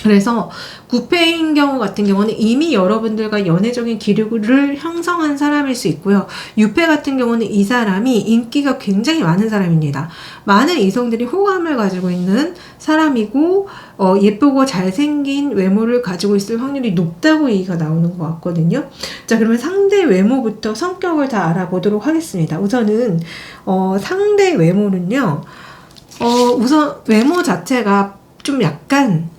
그래서 9패인 경우 같은 경우는 이미 여러분들과 연애적인 기류를 형성한 사람일 수 있고요. 6패 같은 경우는 이 사람이 인기가 굉장히 많은 사람입니다. 많은 이성들이 호감을 가지고 있는 사람이고 예쁘고 잘생긴 외모를 가지고 있을 확률이 높다고 얘기가 나오는 것 같거든요. 자, 그러면 상대 외모부터 성격을 다 알아보도록 하겠습니다. 우선은 상대 외모는요, 우선 외모 자체가 좀 약간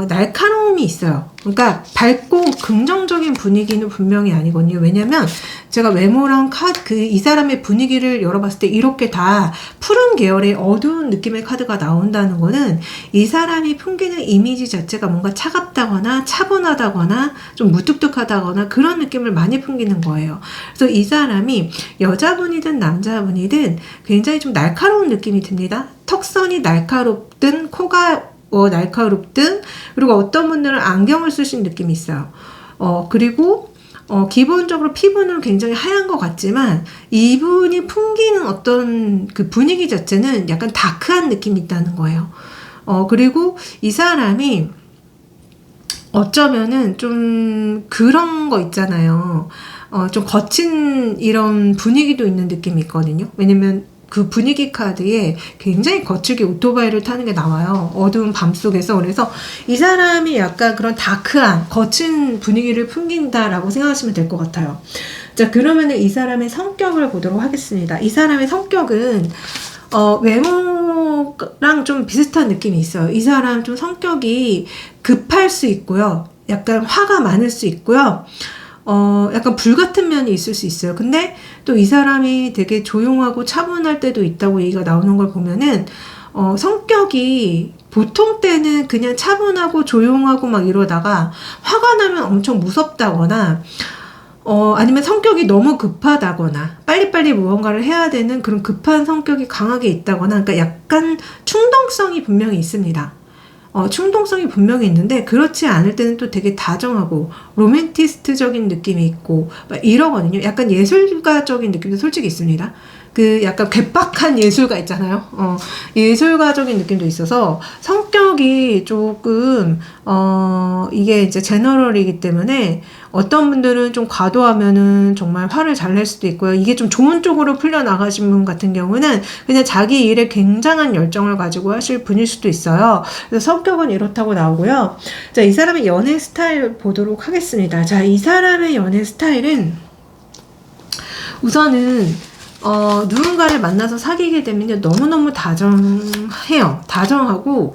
날카로움이 있어요. 그러니까 밝고 긍정적인 분위기는 분명히 아니거든요. 왜냐면 제가 외모랑 이 사람의 분위기를 열어봤을 때 이렇게 다 푸른 계열의 어두운 느낌의 카드가 나온다는 거는 이 사람이 풍기는 이미지 자체가 뭔가 차갑다거나 차분하다거나 좀 무뚝뚝하다거나 그런 느낌을 많이 풍기는 거예요. 그래서 이 사람이 여자분이든 남자분이든 굉장히 좀 날카로운 느낌이 듭니다. 턱선이 날카롭든 코가 날카롭든, 그리고 어떤 분들은 안경을 쓰신 느낌이 있어요. 그리고 기본적으로 피부는 굉장히 하얀 것 같지만 이분이 풍기는 어떤 그 분위기 자체는 약간 다크한 느낌이 있다는 거예요. 그리고 이 사람이 어쩌면은 좀 그런 거 있잖아요. 좀 거친 이런 분위기도 있는 느낌이 있거든요. 왜냐면 그 분위기 카드에 굉장히 거칠게 오토바이를 타는 게 나와요. 어두운 밤 속에서. 그래서 이 사람이 약간 그런 다크한 거친 분위기를 풍긴다라고 생각하시면 될 것 같아요. 자, 그러면은 이 사람의 성격을 보도록 하겠습니다. 이 사람의 성격은 외모랑 좀 비슷한 느낌이 있어요. 이 사람 좀 성격이 급할 수 있고요. 약간 화가 많을 수 있고요. 약간 불같은 면이 있을 수 있어요. 근데 또 이 사람이 되게 조용하고 차분할 때도 있다고 얘기가 나오는 걸 보면은, 성격이 보통 때는 그냥 차분하고 조용하고 막 이러다가 화가 나면 엄청 무섭다거나, 아니면 성격이 너무 급하다거나, 빨리빨리 무언가를 해야 되는 그런 급한 성격이 강하게 있다거나, 그러니까 약간 충동성이 분명히 있습니다. 충동성이 분명히 있는데 그렇지 않을 때는 또 되게 다정하고 로맨티스트적인 느낌이 있고 막 이러거든요. 약간 예술가적인 느낌도 솔직히 있습니다. 그 약간 괴팍한 예술가 있잖아요. 예술가적인 느낌도 있어서 성격이 조금 이게 이제 제너럴이기 때문에 어떤 분들은 좀 과도하면은 정말 화를 잘 낼 수도 있고요. 이게 좀 좋은 쪽으로 풀려나가신 분 같은 경우는 그냥 자기 일에 굉장한 열정을 가지고 하실 분일 수도 있어요. 그래서 성격은 이렇다고 나오고요. 자, 이 사람의 연애 스타일 보도록 하겠습니다. 자, 이 사람의 연애 스타일은 우선은 누군가를 만나서 사귀게 되면 너무너무 다정해요. 다정하고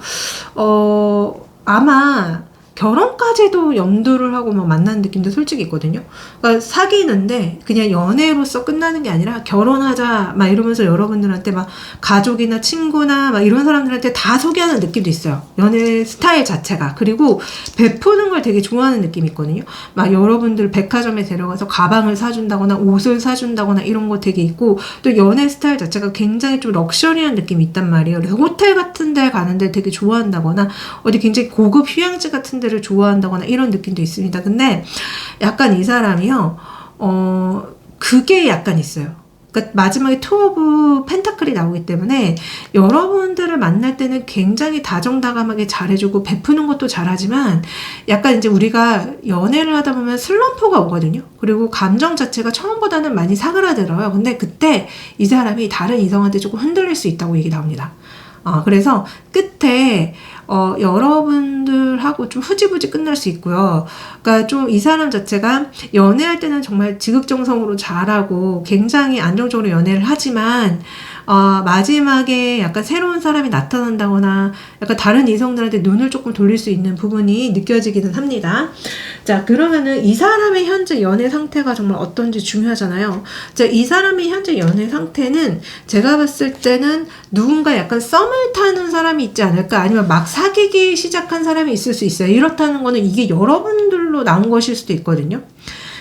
아마 결혼까지도 염두를 하고 막 만나는 느낌도 솔직히 있거든요. 그러니까 사귀는데 그냥 연애로서 끝나는 게 아니라 결혼하자 막 이러면서 여러분들한테 막 가족이나 친구나 막 이런 사람들한테 다 소개하는 느낌도 있어요. 연애 스타일 자체가. 그리고 베푸는 걸 되게 좋아하는 느낌이 있거든요. 막 여러분들 백화점에 데려가서 가방을 사준다거나 옷을 사준다거나 이런 거 되게 있고, 또 연애 스타일 자체가 굉장히 좀 럭셔리한 느낌이 있단 말이에요. 그래서 호텔 같은 데 가는데 되게 좋아한다거나 어디 굉장히 고급 휴양지 같은 데를 좋아한다거나 이런 느낌도 있습니다. 근데 약간 이 사람이요, 그게 약간 있어요. 그러니까 마지막에 투 오브 펜타클이 나오기 때문에 여러분들을 만날 때는 굉장히 다정다감하게 잘해주고 베푸는 것도 잘하지만 약간 이제 우리가 연애를 하다 보면 슬럼프가 오거든요. 그리고 감정 자체가 처음보다는 많이 사그라들어요. 근데 그때 이 사람이 다른 이성한테 조금 흔들릴 수 있다고 얘기 나옵니다. 그래서 끝에 여러분들하고 좀 흐지부지 끝날 수 있고요. 그러니까 좀 이 사람 자체가 연애할 때는 정말 지극정성으로 잘하고 굉장히 안정적으로 연애를 하지만 마지막에 약간 새로운 사람이 나타난다거나 약간 다른 이성들한테 눈을 조금 돌릴 수 있는 부분이 느껴지기는 합니다. 자, 그러면은 이 사람의 현재 연애 상태가 정말 어떤지 중요하잖아요. 자, 이 사람의 현재 연애 상태는 제가 봤을 때는 누군가 약간 썸을 타는 사람이 있지 않을까, 아니면 막 사귀기 시작한 사람이 있을 수 있어요. 이렇다는 거는 이게 여러분들로 나온 것일 수도 있거든요.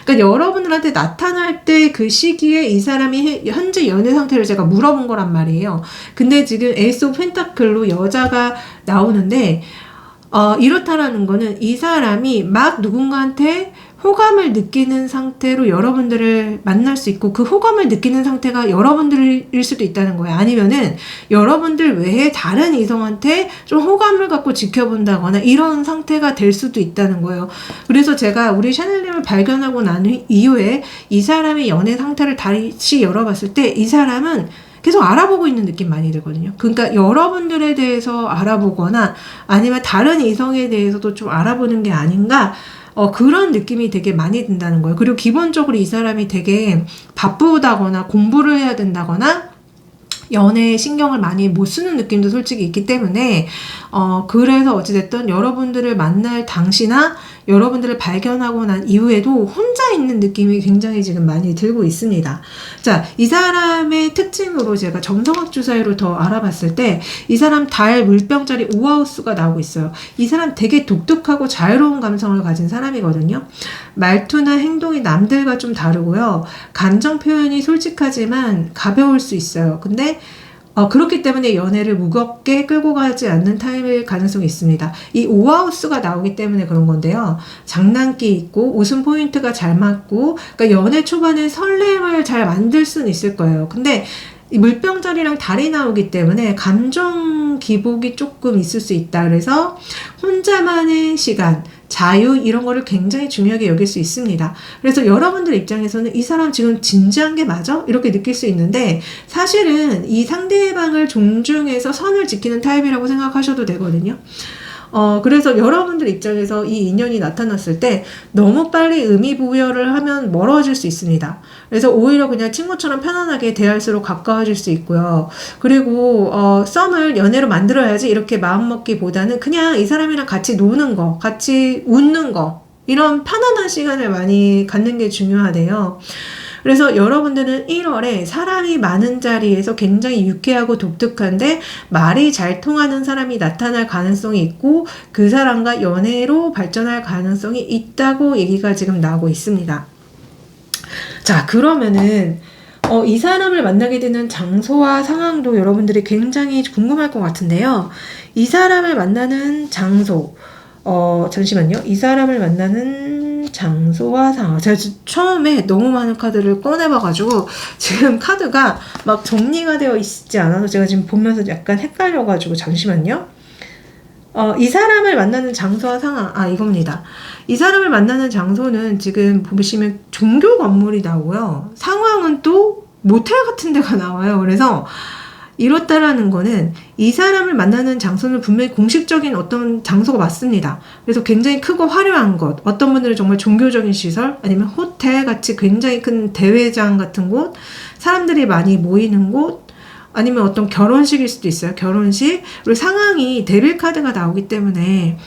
그러니까 여러분들한테 나타날 때 그 시기에 이 사람이 현재 연애 상태를 제가 물어본 거란 말이에요. 근데 지금 에이스 오브 펜타클로 여자가 나오는데 이렇다라는 거는 이 사람이 막 누군가한테 호감을 느끼는 상태로 여러분들을 만날 수 있고, 그 호감을 느끼는 상태가 여러분들일 수도 있다는 거예요. 아니면은 여러분들 외에 다른 이성한테 좀 호감을 갖고 지켜본다거나 이런 상태가 될 수도 있다는 거예요. 그래서 제가 우리 샤넬님을 발견하고 난 이후에 이 사람의 연애 상태를 다시 열어봤을 때 이 사람은 계속 알아보고 있는 느낌 많이 들거든요. 그러니까 여러분들에 대해서 알아보거나 아니면 다른 이성에 대해서도 좀 알아보는 게 아닌가, 그런 느낌이 되게 많이 든다는 거예요. 그리고 기본적으로 이 사람이 되게 바쁘다거나 공부를 해야 된다거나 연애에 신경을 많이 못 쓰는 느낌도 솔직히 있기 때문에 그래서 어찌됐든 여러분들을 만날 당시나 여러분들을 발견하고 난 이후에도 혼자 있는 느낌이 굉장히 지금 많이 들고 있습니다. 자, 이 사람의 특징으로 제가 점성학 주사위로 더 알아봤을 때 이 사람 달 물병자리 5하우스가 나오고 있어요. 이 사람 되게 독특하고 자유로운 감성을 가진 사람이거든요. 말투나 행동이 남들과 좀 다르고요. 감정 표현이 솔직하지만 가벼울 수 있어요. 근데 그렇기 때문에 연애를 무겁게 끌고 가지 않는 타입일 가능성이 있습니다. 이 5하우스가 나오기 때문에 그런 건데요. 장난기 있고 웃음 포인트가 잘 맞고, 그러니까 연애 초반에 설렘을 잘 만들 수는 있을 거예요. 근데 이 물병자리랑 달이 나오기 때문에 감정 기복이 조금 있을 수 있다. 그래서 혼자만의 시간, 자유 이런 거를 굉장히 중요하게 여길 수 있습니다. 그래서 여러분들 입장에서는 이 사람 지금 진지한 게 맞아? 이렇게 느낄 수 있는데 사실은 이 상대방을 존중해서 선을 지키는 타입이라고 생각하셔도 되거든요. 그래서 여러분들 입장에서 이 인연이 나타났을 때 너무 빨리 의미부여를 하면 멀어질 수 있습니다. 그래서 오히려 그냥 친구처럼 편안하게 대할수록 가까워질 수 있고요. 그리고 썸을 연애로 만들어야지 이렇게 마음먹기보다는 그냥 이 사람이랑 같이 노는 거, 같이 웃는 거, 이런 편안한 시간을 많이 갖는 게 중요하대요. 그래서 여러분들은 1월에 사람이 많은 자리에서 굉장히 유쾌하고 독특한데 말이 잘 통하는 사람이 나타날 가능성이 있고 그 사람과 연애로 발전할 가능성이 있다고 얘기가 지금 나오고 있습니다. 자, 그러면은 이 사람을 만나게 되는 장소와 상황도 여러분들이 굉장히 궁금할 것 같은데요. 이 사람을 만나는 장소, 잠시만요. 이 사람을 만나는 장소와 상황. 제가 처음에 너무 많은 카드를 꺼내봐가지고 지금 카드가 막 정리가 되어 있지 않아서 제가 지금 보면서 약간 헷갈려가지고 잠시만요. 이 사람을 만나는 장소와 상황, 이겁니다. 이 사람을 만나는 장소는 지금 보시면 종교 건물이 나오고요. 상황은 또 모텔 같은 데가 나와요. 그래서 이렇다라는 거는 이 사람을 만나는 장소는 분명히 공식적인 어떤 장소가 맞습니다. 그래서 굉장히 크고 화려한 곳, 어떤 분들은 정말 종교적인 시설, 아니면 호텔 같이 굉장히 큰 대회장 같은 곳, 사람들이 많이 모이는 곳, 아니면 어떤 결혼식일 수도 있어요. 결혼식. 그리고 상황이 데빌 카드가 나오기 때문에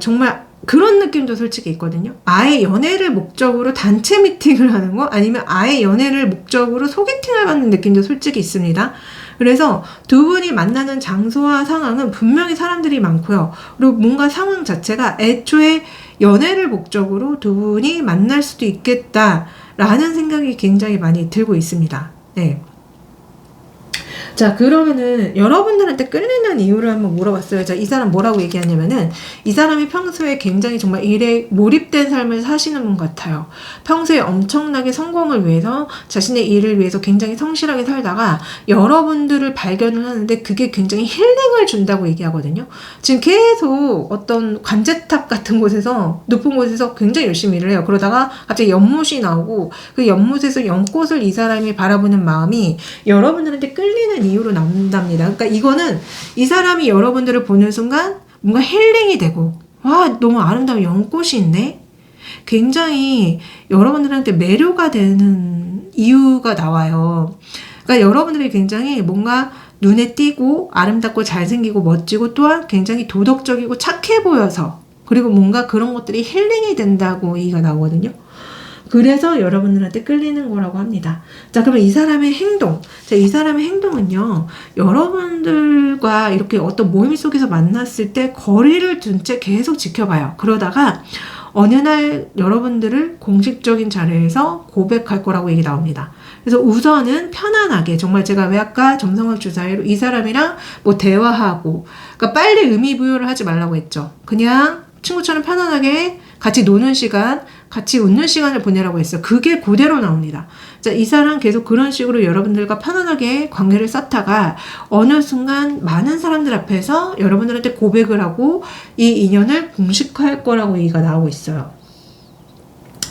정말 그런 느낌도 솔직히 있거든요. 아예 연애를 목적으로 단체 미팅을 하는 거, 아니면 아예 연애를 목적으로 소개팅을 받는 느낌도 솔직히 있습니다. 그래서 두 분이 만나는 장소와 상황은 분명히 사람들이 많고요. 그리고 뭔가 상황 자체가 애초에 연애를 목적으로 두 분이 만날 수도 있겠다라는 생각이 굉장히 많이 들고 있습니다. 네. 자, 그러면은 여러분들한테 끌리는 이유를 한번 물어봤어요. 자, 이 사람 뭐라고 얘기하냐면은 이 사람이 평소에 굉장히 정말 일에 몰입된 삶을 사시는 분 같아요. 평소에 엄청나게 성공을 위해서, 자신의 일을 위해서 굉장히 성실하게 살다가 여러분들을 발견을 하는데 그게 굉장히 힐링을 준다고 얘기하거든요. 지금 계속 어떤 관제탑 같은 곳에서, 높은 곳에서 굉장히 열심히 일을 해요. 그러다가 갑자기 연못이 나오고 그 연못에서 연꽃을 이 사람이 바라보는 마음이 여러분들한테 끌리는 중요한 이유로 나온답니다. 그러니까 이거는 이 사람이 여러분들을 보는 순간 뭔가 힐링이 되고, 와, 너무 아름다운 연꽃이 있네? 굉장히 여러분들한테 매료가 되는 이유가 나와요. 그러니까 여러분들이 굉장히 뭔가 눈에 띄고 아름답고 잘생기고 멋지고 또한 굉장히 도덕적이고 착해 보여서, 그리고 뭔가 그런 것들이 힐링이 된다고 얘기가 나오거든요. 그래서 여러분들한테 끌리는 거라고 합니다. 자, 그러면 이 사람의 행동. 자, 이 사람의 행동은요, 여러분들과 이렇게 어떤 모임 속에서 만났을 때 거리를 둔 채 계속 지켜봐요. 그러다가 어느 날 여러분들을 공식적인 자리에서 고백할 거라고 얘기 나옵니다. 그래서 우선은 편안하게, 정말 제가 왜 아까 점성학 주사위로 이 사람이랑 뭐 대화하고, 그러니까 빨리 의미 부여를 하지 말라고 했죠. 그냥 친구처럼 편안하게 같이 노는 시간, 같이 웃는 시간을 보내라고 했어요. 그게 그대로 나옵니다. 자, 이 사람 계속 그런 식으로 여러분들과 편안하게 관계를 쌓다가 어느 순간 많은 사람들 앞에서 여러분들한테 고백을 하고 이 인연을 공식화할 거라고 얘기가 나오고 있어요.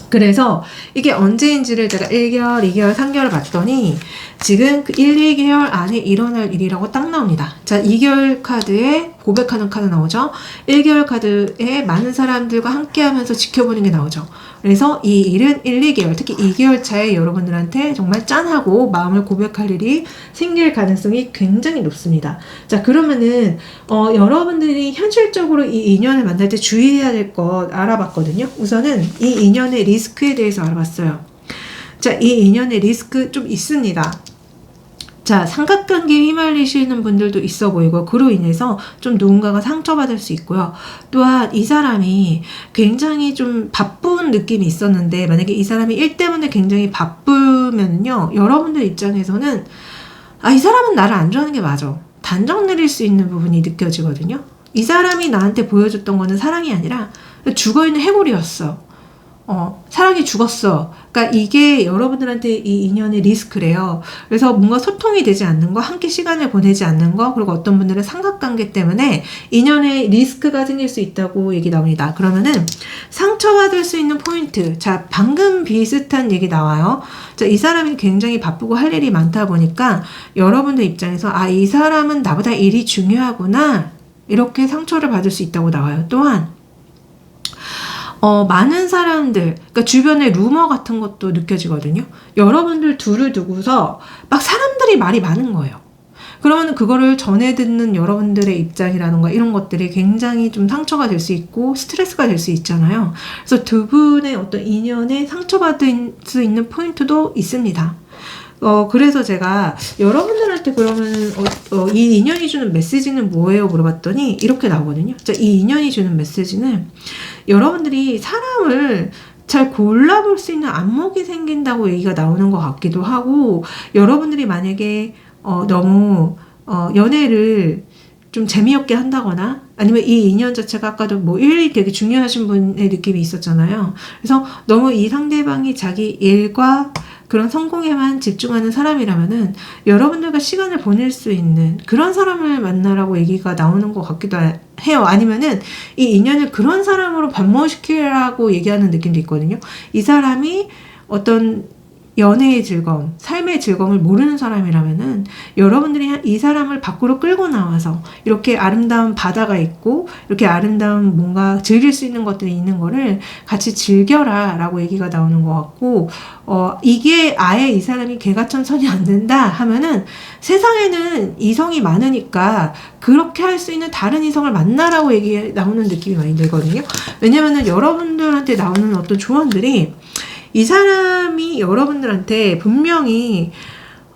그래서 이게 언제인지를 제가 1개월, 2개월, 3개월 봤더니 지금 그 1, 2개월 안에 일어날 일이라고 딱 나옵니다. 자, 2개월 카드에 고백하는 카드 나오죠. 1개월 카드에 많은 사람들과 함께 하면서 지켜보는 게 나오죠. 그래서 이 일은 1, 2개월, 특히 2개월 차에 여러분들한테 정말 짠하고 마음을 고백할 일이 생길 가능성이 굉장히 높습니다. 자, 그러면은 여러분들이 현실적으로 이 인연을 만날 때 주의해야 될 것 알아봤거든요. 우선은 이 인연의 리스크에 대해서 알아봤어요. 자, 이 인연의 리스크 좀 있습니다. 자, 삼각관계에 휘말리시는 분들도 있어 보이고, 그로 인해서 좀 누군가가 상처받을 수 있고요. 또한 이 사람이 굉장히 좀 바쁜 느낌이 있었는데, 만약에 이 사람이 일 때문에 굉장히 바쁘면요, 여러분들 입장에서는 이 사람은 나를 안 좋아하는 게 맞아, 단정 내릴 수 있는 부분이 느껴지거든요. 이 사람이 나한테 보여줬던 거는 사랑이 아니라 죽어있는 해골이었어. 사랑이 죽었어. 그러니까 이게 여러분들한테 이 인연의 리스크래요. 그래서 뭔가 소통이 되지 않는 거, 함께 시간을 보내지 않는 거, 그리고 어떤 분들은 삼각관계 때문에 인연의 리스크가 생길 수 있다고 얘기 나옵니다. 그러면은 상처받을 수 있는 포인트. 자, 방금 비슷한 얘기 나와요. 자, 이 사람이 굉장히 바쁘고 할 일이 많다 보니까 여러분들 입장에서 이 사람은 나보다 일이 중요하구나, 이렇게 상처를 받을 수 있다고 나와요. 또한 많은 사람들, 그러니까 주변에 루머 같은 것도 느껴지거든요. 여러분들 둘을 두고서 막 사람들이 말이 많은 거예요. 그러면 그거를 전해 듣는 여러분들의 입장이라던가 이런 것들이 굉장히 좀 상처가 될 수 있고 스트레스가 될 수 있잖아요. 그래서 두 분의 어떤 인연에 상처받을 수 있는 포인트도 있습니다. 그래서 제가 여러분들한테 그러면 이 인연이 주는 메시지는 뭐예요? 물어봤더니 이렇게 나오거든요. 자, 이 인연이 주는 메시지는 여러분들이 사람을 잘 골라볼 수 있는 안목이 생긴다고 얘기가 나오는 것 같기도 하고, 여러분들이 만약에 너무 연애를 좀 재미없게 한다거나, 아니면 이 인연 자체가 아까도 뭐 일이 되게 중요하신 분의 느낌이 있었잖아요. 그래서 너무 이 상대방이 자기 일과 그런 성공에만 집중하는 사람이라면은 여러분들과 시간을 보낼 수 있는 그런 사람을 만나라고 얘기가 나오는 것 같기도 해요. 아니면은 이 인연을 그런 사람으로 반모시키라고 얘기하는 느낌도 있거든요. 이 사람이 어떤 연애의 즐거움, 삶의 즐거움을 모르는 사람이라면은 여러분들이 이 사람을 밖으로 끌고 나와서 이렇게 아름다운 바다가 있고 이렇게 아름다운 뭔가 즐길 수 있는 것들이 있는 거를 같이 즐겨라 라고 얘기가 나오는 것 같고, 이게 아예 이 사람이 개가천선이 안 된다 하면은 세상에는 이성이 많으니까 그렇게 할 수 있는 다른 이성을 만나라고 얘기 나오는 느낌이 많이 들거든요. 왜냐면은 여러분들한테 나오는 어떤 조언들이 이 사람이 여러분들한테 분명히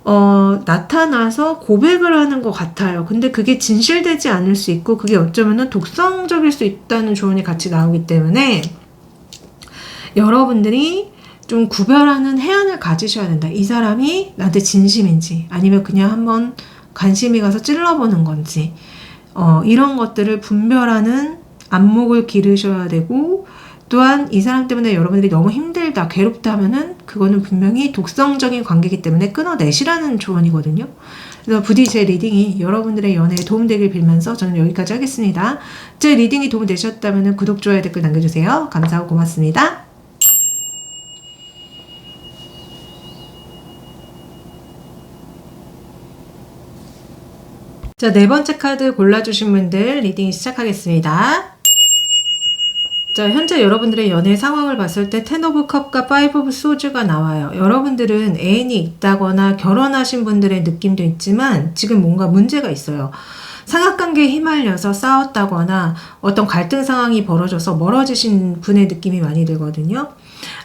나타나서 고백을 하는 것 같아요. 근데 그게 진실되지 않을 수 있고, 그게 어쩌면은 독성적일 수 있다는 조언이 같이 나오기 때문에 여러분들이 좀 구별하는 해안을 가지셔야 된다. 이 사람이 나한테 진심인지 아니면 그냥 한번 관심이 가서 찔러보는 건지, 이런 것들을 분별하는 안목을 기르셔야 되고, 또한 이 사람 때문에 여러분들이 너무 힘들다, 괴롭다 하면은 그거는 분명히 독성적인 관계이기 때문에 끊어내시라는 조언이거든요. 그래서 부디 제 리딩이 여러분들의 연애에 도움되길 빌면서 저는 여기까지 하겠습니다. 제 리딩이 도움되셨다면 구독, 좋아요, 댓글 남겨주세요. 감사하고 고맙습니다. 자, 네 번째 카드 골라주신 분들 리딩 시작하겠습니다. 자, 현재 여러분들의 연애 상황을 봤을 때 텐 오브 컵과 파이브 오브 소즈가 나와요. 여러분들은 애인이 있다거나 결혼하신 분들의 느낌도 있지만 지금 뭔가 문제가 있어요. 삼각관계에 휘말려서 싸웠다거나 어떤 갈등 상황이 벌어져서 멀어지신 분의 느낌이 많이 들거든요.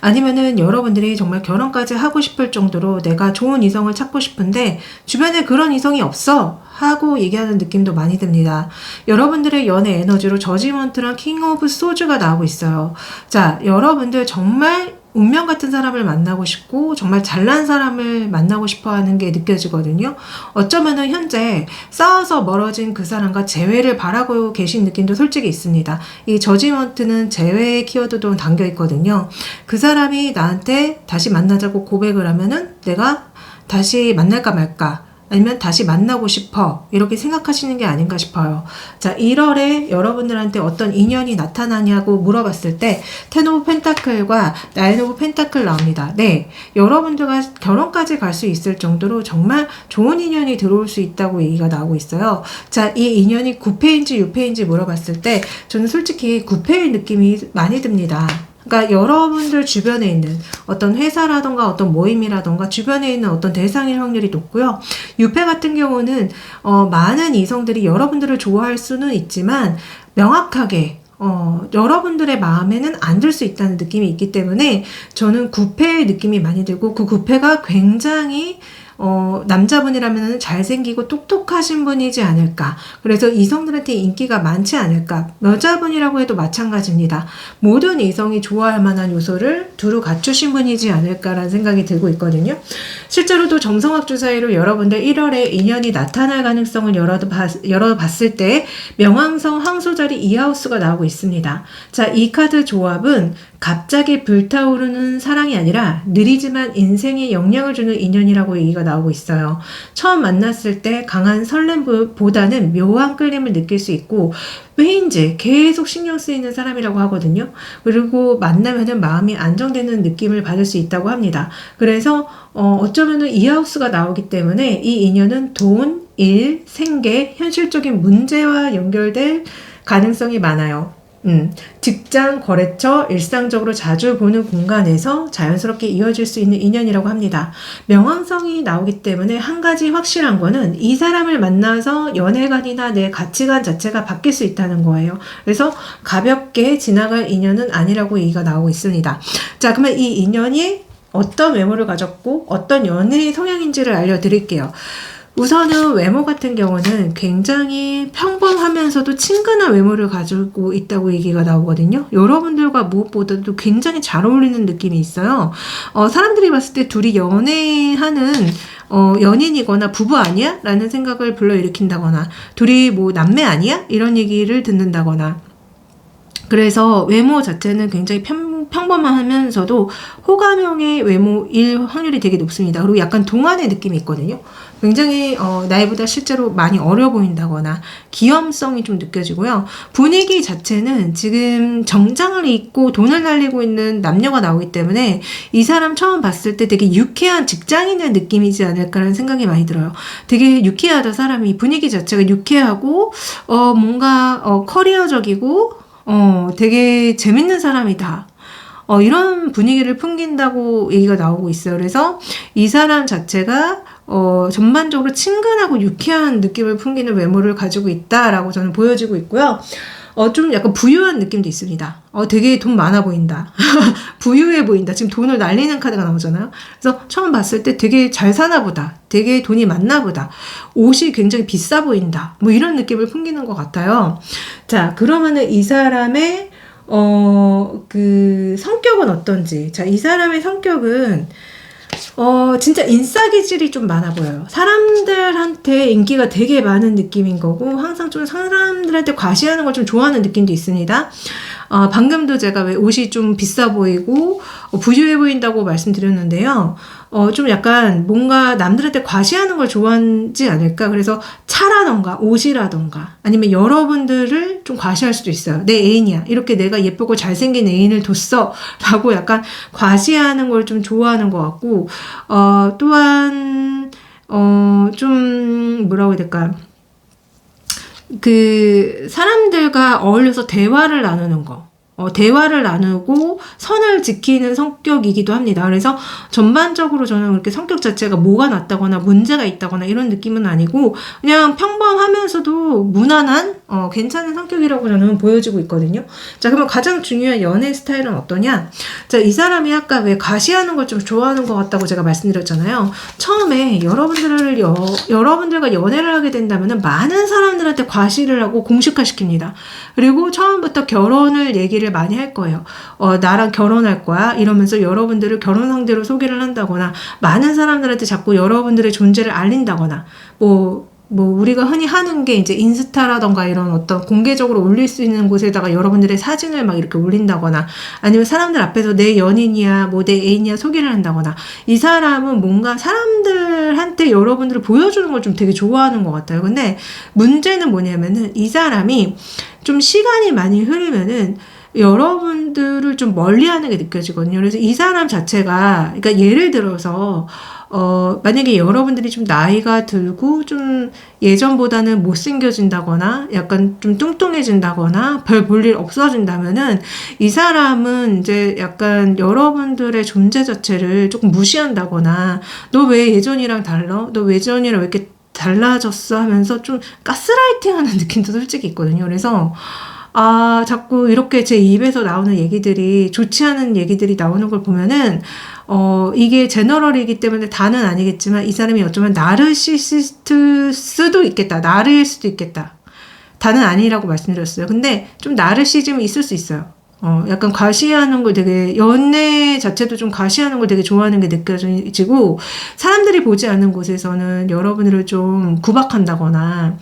아니면은 여러분들이 정말 결혼까지 하고 싶을 정도로 내가 좋은 이성을 찾고 싶은데 주변에 그런 이성이 없어 하고 얘기하는 느낌도 많이 듭니다. 여러분들의 연애 에너지로 저지먼트랑 킹 오브 소주가 나오고 있어요. 자, 여러분들 정말 운명 같은 사람을 만나고 싶고 정말 잘난 사람을 만나고 싶어 하는 게 느껴지거든요. 어쩌면은 현재 싸워서 멀어진 그 사람과 재회를 바라고 계신 느낌도 솔직히 있습니다. 이 저지먼트는 재회의 키워드도 담겨 있거든요. 그 사람이 나한테 다시 만나자고 고백을 하면은 내가 다시 만날까 말까 아니면 다시 만나고 싶어 이렇게 생각하시는 게 아닌가 싶어요. 자, 1월에 여러분들한테 어떤 인연이 나타나냐고 물어봤을 때 텐 오브 펜타클과 나인 오브 펜타클 나옵니다. 네, 여러분들과 결혼까지 갈 수 있을 정도로 정말 좋은 인연이 들어올 수 있다고 얘기가 나오고 있어요. 자, 이 인연이 9패인지 6패인지 물어봤을 때 저는 솔직히 9패의 느낌이 많이 듭니다. 그러니까 여러분들 주변에 있는 어떤 회사라던가 어떤 모임이라던가 주변에 있는 어떤 대상일 확률이 높고요. 6패 같은 경우는 많은 이성들이 여러분들을 좋아할 수는 있지만 명확하게 여러분들의 마음에는 안 들 수 있다는 느낌이 있기 때문에 저는 9패의 느낌이 많이 들고 그 9패가 굉장히 남자분이라면 잘생기고 똑똑하신 분이지 않을까. 그래서 이성들한테 인기가 많지 않을까. 여자분이라고 해도 마찬가지입니다. 모든 이성이 좋아할 만한 요소를 두루 갖추신 분이지 않을까라는 생각이 들고 있거든요. 실제로도 정성학 주사위로 여러분들 1월에 인연이 나타날 가능성을 열어봤을 때 명왕성 황소자리 2하우스가 나오고 있습니다. 자, 이 카드 조합은 갑자기 불타오르는 사랑이 아니라 느리지만 인생에 영향을 주는 인연이라고 얘기가 나오고 있어요. 처음 만났을 때 강한 설렘보다는 묘한 끌림을 느낄 수 있고 왜인지 계속 신경 쓰이는 사람이라고 하거든요. 그리고 만나면은 마음이 안정되는 느낌을 받을 수 있다고 합니다. 그래서 어쩌면은 이 하우스가 나오기 때문에 이 인연은 돈, 일, 생계, 현실적인 문제와 연결될 가능성이 많아요. 직장, 거래처, 일상적으로 자주 보는 공간에서 자연스럽게 이어질 수 있는 인연이라고 합니다. 명왕성이 나오기 때문에 한 가지 확실한 거는 이 사람을 만나서 연애관이나 내 가치관 자체가 바뀔 수 있다는 거예요. 그래서 가볍게 지나갈 인연은 아니라고 얘기가 나오고 있습니다. 자, 그러면 이 인연이 어떤 외모를 가졌고 어떤 연애의 성향인지를 알려드릴게요. 우선은 외모 같은 경우는 굉장히 평범하면서도 친근한 외모를 가지고 있다고 얘기가 나오거든요. 여러분들과 무엇보다도 굉장히 잘 어울리는 느낌이 있어요. 사람들이 봤을 때 둘이 연애하는 연인이거나 부부 아니야? 라는 생각을 불러일으킨다거나 둘이 뭐 남매 아니야? 이런 얘기를 듣는다거나 그래서 외모 자체는 굉장히 평범하면서도 호감형의 외모일 확률이 되게 높습니다. 그리고 약간 동안의 느낌이 있거든요. 굉장히 나이보다 실제로 많이 어려 보인다거나 귀염성이 좀 느껴지고요. 분위기 자체는 지금 정장을 입고 돈을 날리고 있는 남녀가 나오기 때문에 이 사람 처음 봤을 때 되게 유쾌한 직장인의 느낌이지 않을까라는 생각이 많이 들어요. 되게 유쾌하다 사람이 분위기 자체가 유쾌하고 뭔가 커리어적이고 되게 재밌는 사람이다. 이런 분위기를 풍긴다고 얘기가 나오고 있어요. 그래서 이 사람 자체가 전반적으로 친근하고 유쾌한 느낌을 풍기는 외모를 가지고 있다라고 저는 보여지고 있고요. 좀 약간 부유한 느낌도 있습니다. 되게 돈 많아 보인다. 부유해 보인다. 지금 돈을 날리는 카드가 나오잖아요. 그래서 처음 봤을 때 되게 잘 사나 보다. 되게 돈이 많나 보다. 옷이 굉장히 비싸 보인다. 뭐 이런 느낌을 풍기는 것 같아요. 자, 그러면은 이 사람의 그 성격은 어떤지. 자, 이 사람의 성격은 진짜 인싸 기질이 좀 많아 보여요. 사람들한테 인기가 되게 많은 느낌인 거고 항상 좀 사람들한테 과시하는 걸 좀 좋아하는 느낌도 있습니다. 방금도 제가 왜 옷이 좀 비싸 보이고 부유해 보인다고 말씀드렸는데요. 좀 약간 뭔가 남들한테 과시하는 걸 좋아하지 않을까. 그래서 차라던가 옷이라던가 아니면 여러분들을 좀 과시할 수도 있어요. 내 애인이야. 이렇게 내가 예쁘고 잘생긴 애인을 뒀어. 라고 약간 과시하는 걸 좀 좋아하는 것 같고 또한 좀 뭐라고 해야 될까. 그 사람들과 어울려서 대화를 나누는 거. 대화를 나누고 선을 지키는 성격이기도 합니다. 그래서 전반적으로 저는 그렇게 성격 자체가 뭐가 났다거나 문제가 있다거나 이런 느낌은 아니고 그냥 평범하면서도 무난한 괜찮은 성격이라고 저는 보여지고 있거든요. 자, 그러면 가장 중요한 연애 스타일은 어떠냐? 자, 이 사람이 아까 왜 과시하는 걸 좀 좋아하는 것 같다고 제가 말씀드렸잖아요. 처음에 여러분들과 연애를 하게 된다면 많은 사람들한테 과시를 하고 공식화시킵니다. 그리고 처음부터 결혼을 얘기를 많이 할 거예요. 나랑 결혼할 거야 이러면서 여러분들을 결혼 상대로 소개를 한다거나 많은 사람들한테 자꾸 여러분들의 존재를 알린다거나 뭐 우리가 흔히 하는 게 이제 인스타라던가 이런 어떤 공개적으로 올릴 수 있는 곳에다가 여러분들의 사진을 막 이렇게 올린다거나 아니면 사람들 앞에서 내 연인이야 뭐 내 애인이야 소개를 한다거나 이 사람은 뭔가 사람들한테 여러분들을 보여주는 걸 좀 되게 좋아하는 것 같아요. 근데 문제는 뭐냐면은 이 사람이 좀 시간이 많이 흐르면은 여러분들을 좀 멀리하는 게 느껴지거든요. 그래서 이 사람 자체가 그러니까 예를 들어서 만약에 여러분들이 좀 나이가 들고 좀 예전보다는 못생겨진다거나 약간 좀 뚱뚱해진다거나 별 볼 일 없어진다면은 이 사람은 이제 약간 여러분들의 존재 자체를 조금 무시한다거나 너 왜 예전이랑 달라? 너 왜 예전이랑 왜 이렇게 달라졌어? 하면서 좀 가스라이팅 하는 느낌도 솔직히 있거든요. 그래서 자꾸 이렇게 제 입에서 나오는 얘기들이 좋지 않은 얘기들이 나오는 걸 보면은 이게 제너럴이기 때문에 다는 아니겠지만 이 사람이 어쩌면 나르시시스트일 수도 있겠다. 나르일 수도 있겠다. 다는 아니라고 말씀드렸어요. 근데 좀 나르시즘이 있을 수 있어요. 약간 과시하는 걸 되게, 연애 자체도 좀 과시하는 걸 되게 좋아하는 게 느껴지고, 사람들이 보지 않는 곳에서는 여러분들을 좀 구박한다거나,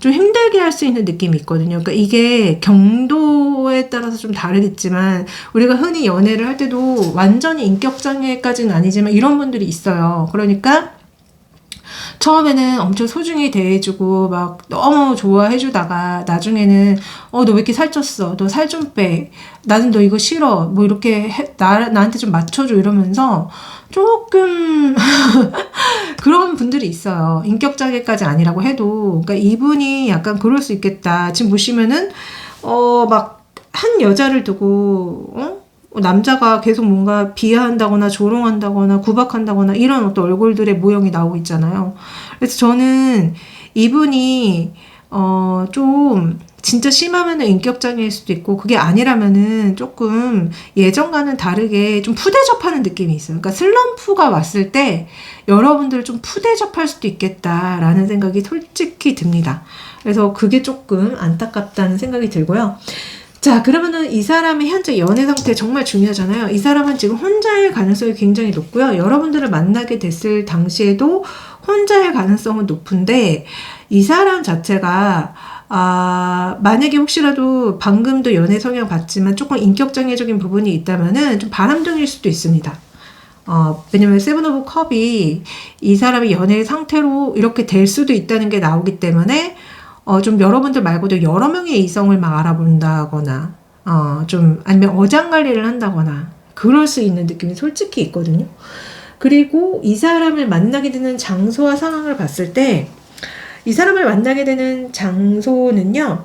좀 힘들게 할 수 있는 느낌이 있거든요. 그러니까 이게 경도에 따라서 좀 다르겠지만 우리가 흔히 연애를 할 때도 완전히 인격장애까지는 아니지만 이런 분들이 있어요. 그러니까 처음에는 엄청 소중히 대해주고 막 너무 좋아해주다가 나중에는 너 왜 이렇게 살쪘어? 너 살 좀 빼. 나는 너 이거 싫어. 뭐 이렇게 나한테 좀 맞춰줘 이러면서 조금 그런 분들이 있어요. 인격장애까지 아니라고 해도. 그러니까 이분이 약간 그럴 수 있겠다. 지금 보시면은 막 한 여자를 두고 남자가 계속 뭔가 비하한다거나 조롱한다거나 구박한다거나 이런 어떤 얼굴들의 모형이 나오고 있잖아요. 그래서 저는 이분이 좀 진짜 심하면은 인격장애일 수도 있고 그게 아니라면은 조금 예전과는 다르게 좀 푸대접하는 느낌이 있어요. 그러니까 슬럼프가 왔을 때 여러분들을 좀 푸대접할 수도 있겠다라는 생각이 솔직히 듭니다. 그래서 그게 조금 안타깝다는 생각이 들고요. 자, 그러면은 이 사람의 현재 연애 상태 정말 중요하잖아요. 이 사람은 지금 혼자일 가능성이 굉장히 높고요. 여러분들을 만나게 됐을 당시에도 혼자일 가능성은 높은데 이 사람 자체가 만약에 혹시라도 방금도 연애 성향 봤지만 조금 인격장애적인 부분이 있다면은 좀 바람둥이일 수도 있습니다. 왜냐면 세븐 오브 컵이 이 사람의 연애 상태로 이렇게 될 수도 있다는 게 나오기 때문에 좀 여러분들 말고도 여러 명의 이성을 막 알아본다거나, 좀, 아니면 어장관리를 한다거나, 그럴 수 있는 느낌이 솔직히 있거든요. 그리고 이 사람을 만나게 되는 장소와 상황을 봤을 때, 이 사람을 만나게 되는 장소는요,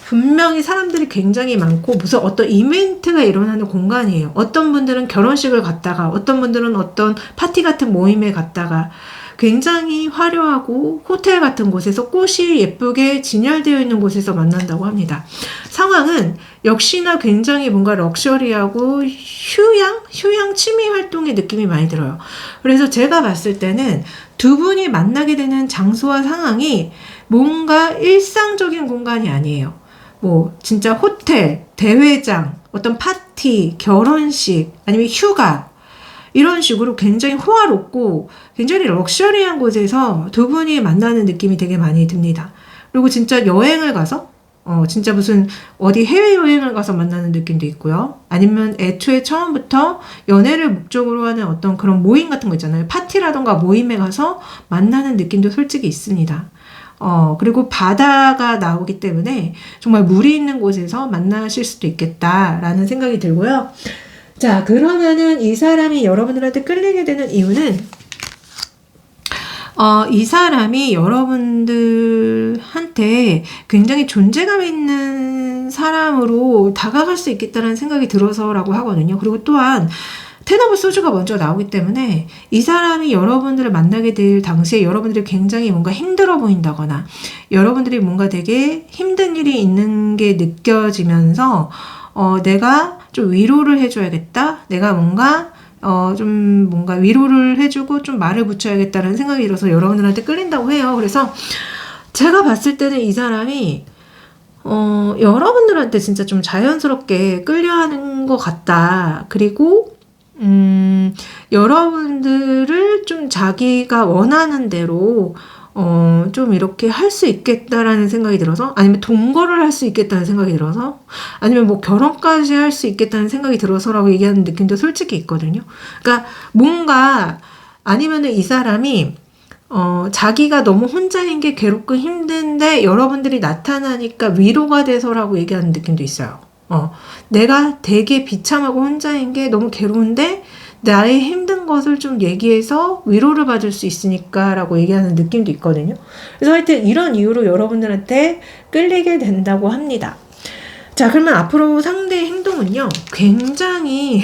분명히 사람들이 굉장히 많고 무슨 어떤 이벤트가 일어나는 공간이에요. 어떤 분들은 결혼식을 갔다가, 어떤 분들은 어떤 파티 같은 모임에 갔다가, 굉장히 화려하고 호텔 같은 곳에서 꽃이 예쁘게 진열되어 있는 곳에서 만난다고 합니다. 상황은 역시나 굉장히 뭔가 럭셔리하고 휴양 취미 활동의 느낌이 많이 들어요. 그래서 제가 봤을 때는 두 분이 만나게 되는 장소와 상황이 뭔가 일상적인 공간이 아니에요. 뭐 진짜 호텔, 대회장, 어떤 파티, 결혼식, 아니면 휴가 이런 식으로 굉장히 호화롭고 굉장히 럭셔리한 곳에서 두 분이 만나는 느낌이 되게 많이 듭니다. 그리고 진짜 여행을 가서 진짜 무슨 어디 해외여행을 가서 만나는 느낌도 있고요. 아니면 애초에 처음부터 연애를 목적으로 하는 어떤 그런 모임 같은 거 있잖아요. 파티라던가 모임에 가서 만나는 느낌도 솔직히 있습니다. 그리고 바다가 나오기 때문에 정말 물이 있는 곳에서 만나실 수도 있겠다라는 생각이 들고요. 자, 그러면은 이 사람이 여러분들한테 끌리게 되는 이유는 이 사람이 여러분들한테 굉장히 존재감 있는 사람으로 다가갈 수 있겠다는 생각이 들어서라고 하거든요. 그리고 또한 텐 오브 소주가 먼저 나오기 때문에 이 사람이 여러분들을 만나게 될 당시에 여러분들이 굉장히 뭔가 힘들어 보인다거나 여러분들이 뭔가 되게 힘든 일이 있는 게 느껴지면서 내가 좀 위로를 해줘야겠다. 내가 좀 뭔가 위로를 해주고 좀 말을 붙여야겠다는 생각이 들어서 여러분들한테 끌린다고 해요. 그래서 제가 봤을 때는 이 사람이 여러분들한테 진짜 좀 자연스럽게 끌려하는 것 같다. 그리고 여러분들을 좀 자기가 원하는 대로 좀 이렇게 할 수 있겠다라는 생각이 들어서, 아니면 동거를 할 수 있겠다는 생각이 들어서, 아니면 뭐 결혼까지 할 수 있겠다는 생각이 들어서라고 얘기하는 느낌도 솔직히 있거든요. 그러니까 뭔가, 아니면은 이 사람이 자기가 너무 혼자인 게 괴롭고 힘든데 여러분들이 나타나니까 위로가 돼서라고 얘기하는 느낌도 있어요. 내가 되게 비참하고 혼자인 게 너무 괴로운데 나의 힘든 것을 좀 얘기해서 위로를 받을 수 있으니까 라고 얘기하는 느낌도 있거든요. 그래서 하여튼 이런 이유로 여러분들한테 끌리게 된다고 합니다. 자, 그러면 앞으로 상대의 행동은요, 굉장히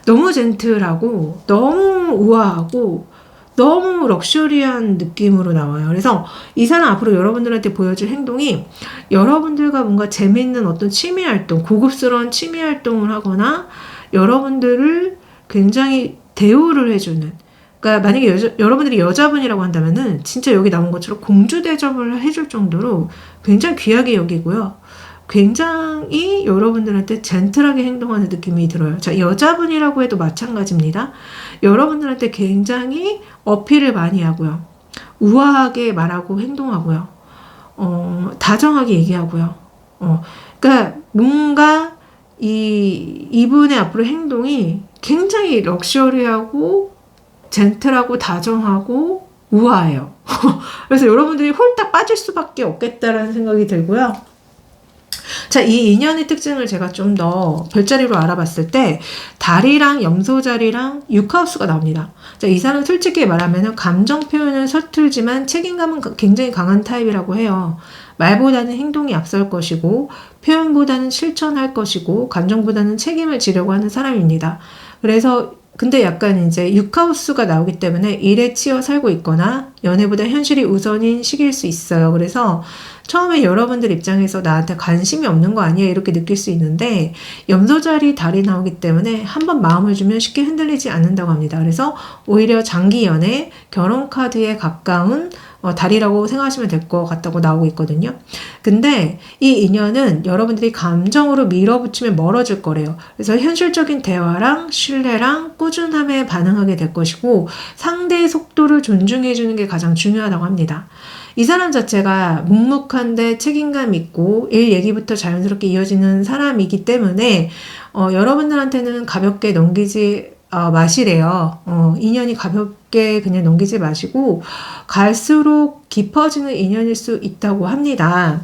너무 젠틀하고 너무 우아하고 너무 럭셔리한 느낌으로 나와요. 그래서 이 사람 앞으로 여러분들한테 보여줄 행동이 여러분들과 뭔가 재미있는 어떤 취미활동, 고급스러운 취미활동을 하거나 여러분들을 굉장히 대우를 해주는, 그러니까 만약에 여러분들이 여자분이라고 한다면은 진짜 여기 나온 것처럼 공주 대접을 해줄 정도로 굉장히 귀하게 여기고요. 굉장히 여러분들한테 젠틀하게 행동하는 느낌이 들어요. 자, 여자분이라고 해도 마찬가지입니다. 여러분들한테 굉장히 어필을 많이 하고요. 우아하게 말하고 행동하고요. 다정하게 얘기하고요. 그러니까 뭔가 이분의 앞으로 행동이 굉장히 럭셔리하고 젠틀하고 다정하고 우아해요. 그래서 여러분들이 홀딱 빠질 수밖에 없겠다라는 생각이 들고요. 자, 이 인연의 특징을 제가 좀 더 별자리로 알아봤을 때 달이랑 염소자리랑 6하우스가 나옵니다. 자, 이 사람은 솔직히 말하면 감정 표현은 서툴지만 책임감은 굉장히 강한 타입이라고 해요. 말보다는 행동이 앞설 것이고 표현보다는 실천할 것이고 감정보다는 책임을 지려고 하는 사람입니다. 그래서 근데 약간 이제 6하우스가 나오기 때문에 일에 치여 살고 있거나 연애보다 현실이 우선인 시기일 수 있어요. 그래서 처음에 여러분들 입장에서 나한테 관심이 없는 거 아니야 이렇게 느낄 수 있는데 염소자리 달이 나오기 때문에 한번 마음을 주면 쉽게 흔들리지 않는다고 합니다. 그래서 오히려 장기 연애, 결혼 카드에 가까운 달이라고 생각하시면 될 것 같다고 나오고 있거든요. 근데 이 인연은 여러분들이 감정으로 밀어붙이면 멀어질 거래요. 그래서 현실적인 대화랑 신뢰랑 꾸준함에 반응하게 될 것이고 상대의 속도를 존중해 주는 게 가장 중요하다고 합니다. 이 사람 자체가 묵묵한데 책임감 있고 일 얘기부터 자연스럽게 이어지는 사람이기 때문에 여러분들한테는 가볍게 넘기지 마시래요. 인연이 가볍게 그냥 넘기지 마시고 갈수록 깊어지는 인연일 수 있다고 합니다.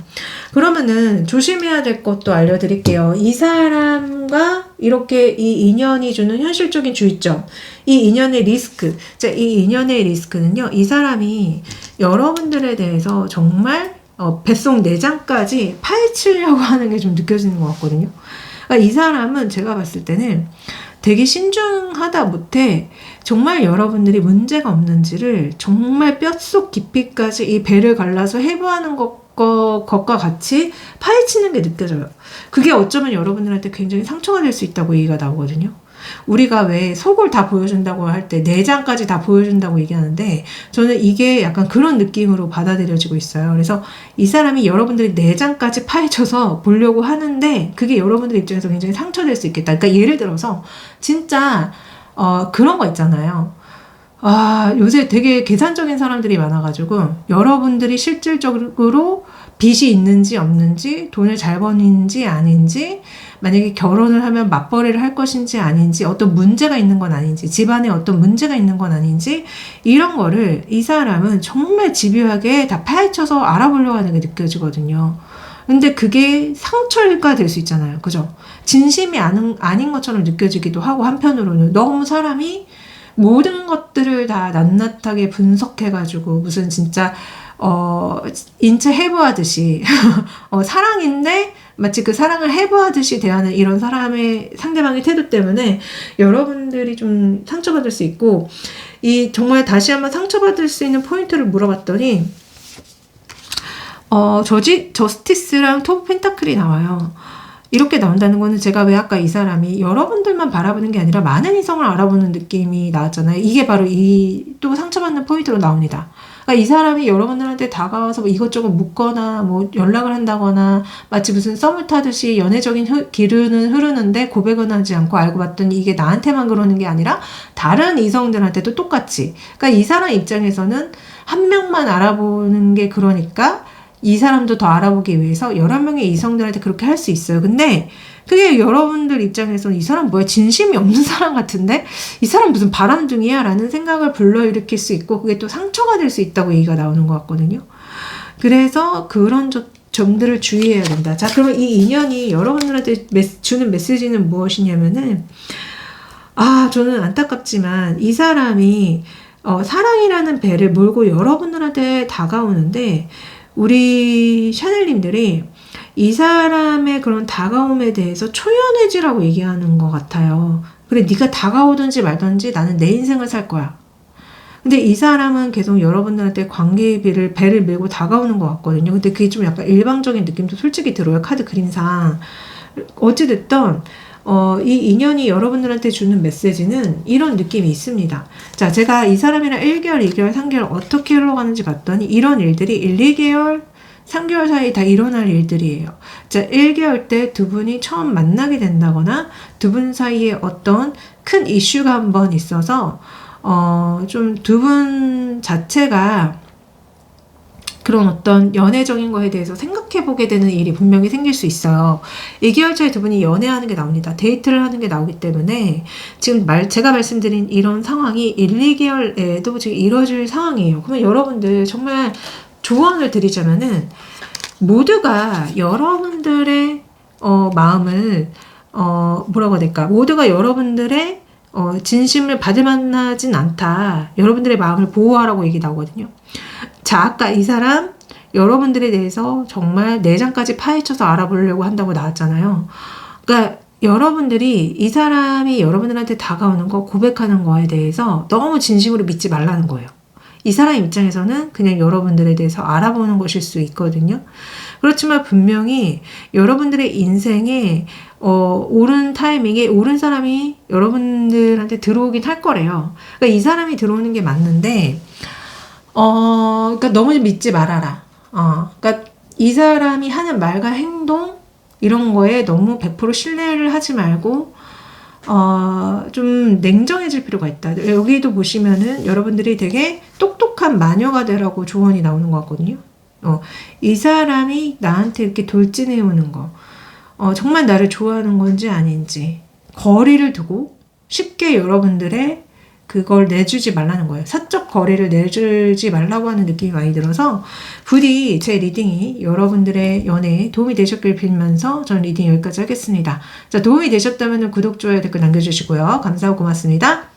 그러면은 조심해야 될 것도 알려드릴게요. 이 사람과 이렇게 이 인연이 주는 현실적인 주의점, 이 인연의 리스크. 자, 이 인연의 리스크는요, 이 사람이 여러분들에 대해서 정말 뱃속 내장까지 파헤치려고 하는 게 좀 느껴지는 것 같거든요. 그러니까 이 사람은 제가 봤을 때는 되게 신중하다 못해 정말 여러분들이 문제가 없는지를 정말 뼛속 깊이까지 이 배를 갈라서 해부하는 것과 같이 파헤치는 게 느껴져요. 그게 어쩌면 여러분들한테 굉장히 상처가 될 수 있다고 얘기가 나오거든요. 우리가 왜 속을 다 보여준다고 할 때 내장까지 다 보여준다고 얘기하는데 저는 이게 약간 그런 느낌으로 받아들여지고 있어요. 그래서 이 사람이 여러분들이 내장까지 파헤쳐서 보려고 하는데 그게 여러분들 입장에서 굉장히 상처될 수 있겠다. 그러니까 예를 들어서 진짜 그런 거 있잖아요. 요새 되게 계산적인 사람들이 많아가지고 여러분들이 실질적으로 빚이 있는지 없는지, 돈을 잘 버는지 아닌지, 만약에 결혼을 하면 맞벌이를 할 것인지 아닌지, 어떤 문제가 있는 건 아닌지, 집안에 어떤 문제가 있는 건 아닌지, 이런 거를 이 사람은 정말 집요하게 다 파헤쳐서 알아보려고 하는 게 느껴지거든요. 근데 그게 상처가 될 수 있잖아요. 그죠? 진심이 아닌 것처럼 느껴지기도 하고, 한편으로는 너무 사람이 모든 것들을 다 낱낱하게 분석해가지고 무슨 진짜 인체 해부하듯이 사랑인데 마치 그 사랑을 해부하듯이 대하는 이런 사람의 상대방의 태도 때문에 여러분들이 좀 상처받을 수 있고, 이 정말 다시 한번 상처받을 수 있는 포인트를 물어봤더니 저스티스랑 토브 펜타클이 나와요. 이렇게 나온다는 거는 제가 왜 아까 이 사람이 여러분들만 바라보는 게 아니라 많은 이성을 알아보는 느낌이 나왔잖아요. 이게 바로 이 또 상처받는 포인트로 나옵니다. 그러니까 이 사람이 여러분들한테 다가와서 뭐 이것저것 묻거나 뭐 연락을 한다거나 마치 무슨 썸을 타듯이 연애적인 기류는 흐르는데 고백은 하지 않고 알고 봤더니 이게 나한테만 그러는 게 아니라 다른 이성들한테도 똑같이. 그러니까 이 사람 입장에서는 한 명만 알아보는 게 그러니까 이 사람도 더 알아보기 위해서 여러 명의 이성들한테 그렇게 할 수 있어요. 근데 그게 여러분들 입장에서는 이 사람 뭐야? 진심이 없는 사람 같은데? 이 사람 무슨 바람둥이야? 라는 생각을 불러일으킬 수 있고 그게 또 상처가 될 수 있다고 얘기가 나오는 것 같거든요. 그래서 그런 점들을 주의해야 된다. 자, 그러면 이 인연이 여러분들한테 주는 메시지는 무엇이냐면은, 저는 안타깝지만 이 사람이 사랑이라는 배를 몰고 여러분들한테 다가오는데 우리 샤넬님들이 이 사람의 그런 다가옴에 대해서 초연해지라고 얘기하는 것 같아요. 그래, 네가 다가오든지 말든지 나는 내 인생을 살 거야. 근데 이 사람은 계속 여러분들한테 관계의 배를 메고 다가오는 것 같거든요. 근데 그게 좀 약간 일방적인 느낌도 솔직히 들어요. 카드 그림상. 어찌됐든 이 인연이 여러분들한테 주는 메시지는 이런 느낌이 있습니다. 자, 제가 이 사람이랑 1개월, 2개월, 3개월 어떻게 흘러가는지 봤더니 이런 일들이 1, 2개월, 3개월 사이에 다 일어날 일들이에요. 자, 1개월 때 두 분이 처음 만나게 된다거나 두 분 사이에 어떤 큰 이슈가 한번 있어서 좀 두 분 자체가 그런 어떤 연애적인 거에 대해서 생각해보게 되는 일이 분명히 생길 수 있어요. 2개월 차에 두 분이 연애하는 게 나옵니다. 데이트를 하는 게 나오기 때문에 지금 제가 말씀드린 이런 상황이 1, 2개월에도 지금 이루어질 상황이에요. 그러면 여러분들 정말 조언을 드리자면은 모두가 여러분들의 마음을 뭐라고 해야 될까? 모두가 여러분들의 진심을 받을 만하진 않다. 여러분들의 마음을 보호하라고 얘기 나오거든요. 자, 아까 이 사람 여러분들에 대해서 정말 내장까지 파헤쳐서 알아보려고 한다고 나왔잖아요. 그러니까 여러분들이 이 사람이 여러분들한테 다가오는 거, 고백하는 거에 대해서 너무 진심으로 믿지 말라는 거예요. 이 사람 입장에서는 그냥 여러분들에 대해서 알아보는 것일 수 있거든요. 그렇지만 분명히 여러분들의 인생에 옳은 타이밍에 옳은 사람이 여러분들한테 들어오긴 할 거래요. 그러니까 이 사람이 들어오는 게 맞는데 그러니까 너무 믿지 말아라. 그러니까 이 사람이 하는 말과 행동 이런 거에 너무 100% 신뢰를 하지 말고 좀 냉정해질 필요가 있다. 여기도 보시면은 여러분들이 되게 똑똑한 마녀가 되라고 조언이 나오는 것 같거든요. 이 사람이 나한테 이렇게 돌진해 오는 거, 정말 나를 좋아하는 건지 아닌지 거리를 두고 쉽게 여러분들의 그걸 내주지 말라는 거예요. 사적 거리를 내주지 말라고 하는 느낌이 많이 들어서 부디 제 리딩이 여러분들의 연애에 도움이 되셨길 빌면서 저는 리딩 여기까지 하겠습니다. 자, 도움이 되셨다면 구독, 좋아요, 댓글 남겨주시고요. 감사하고 고맙습니다.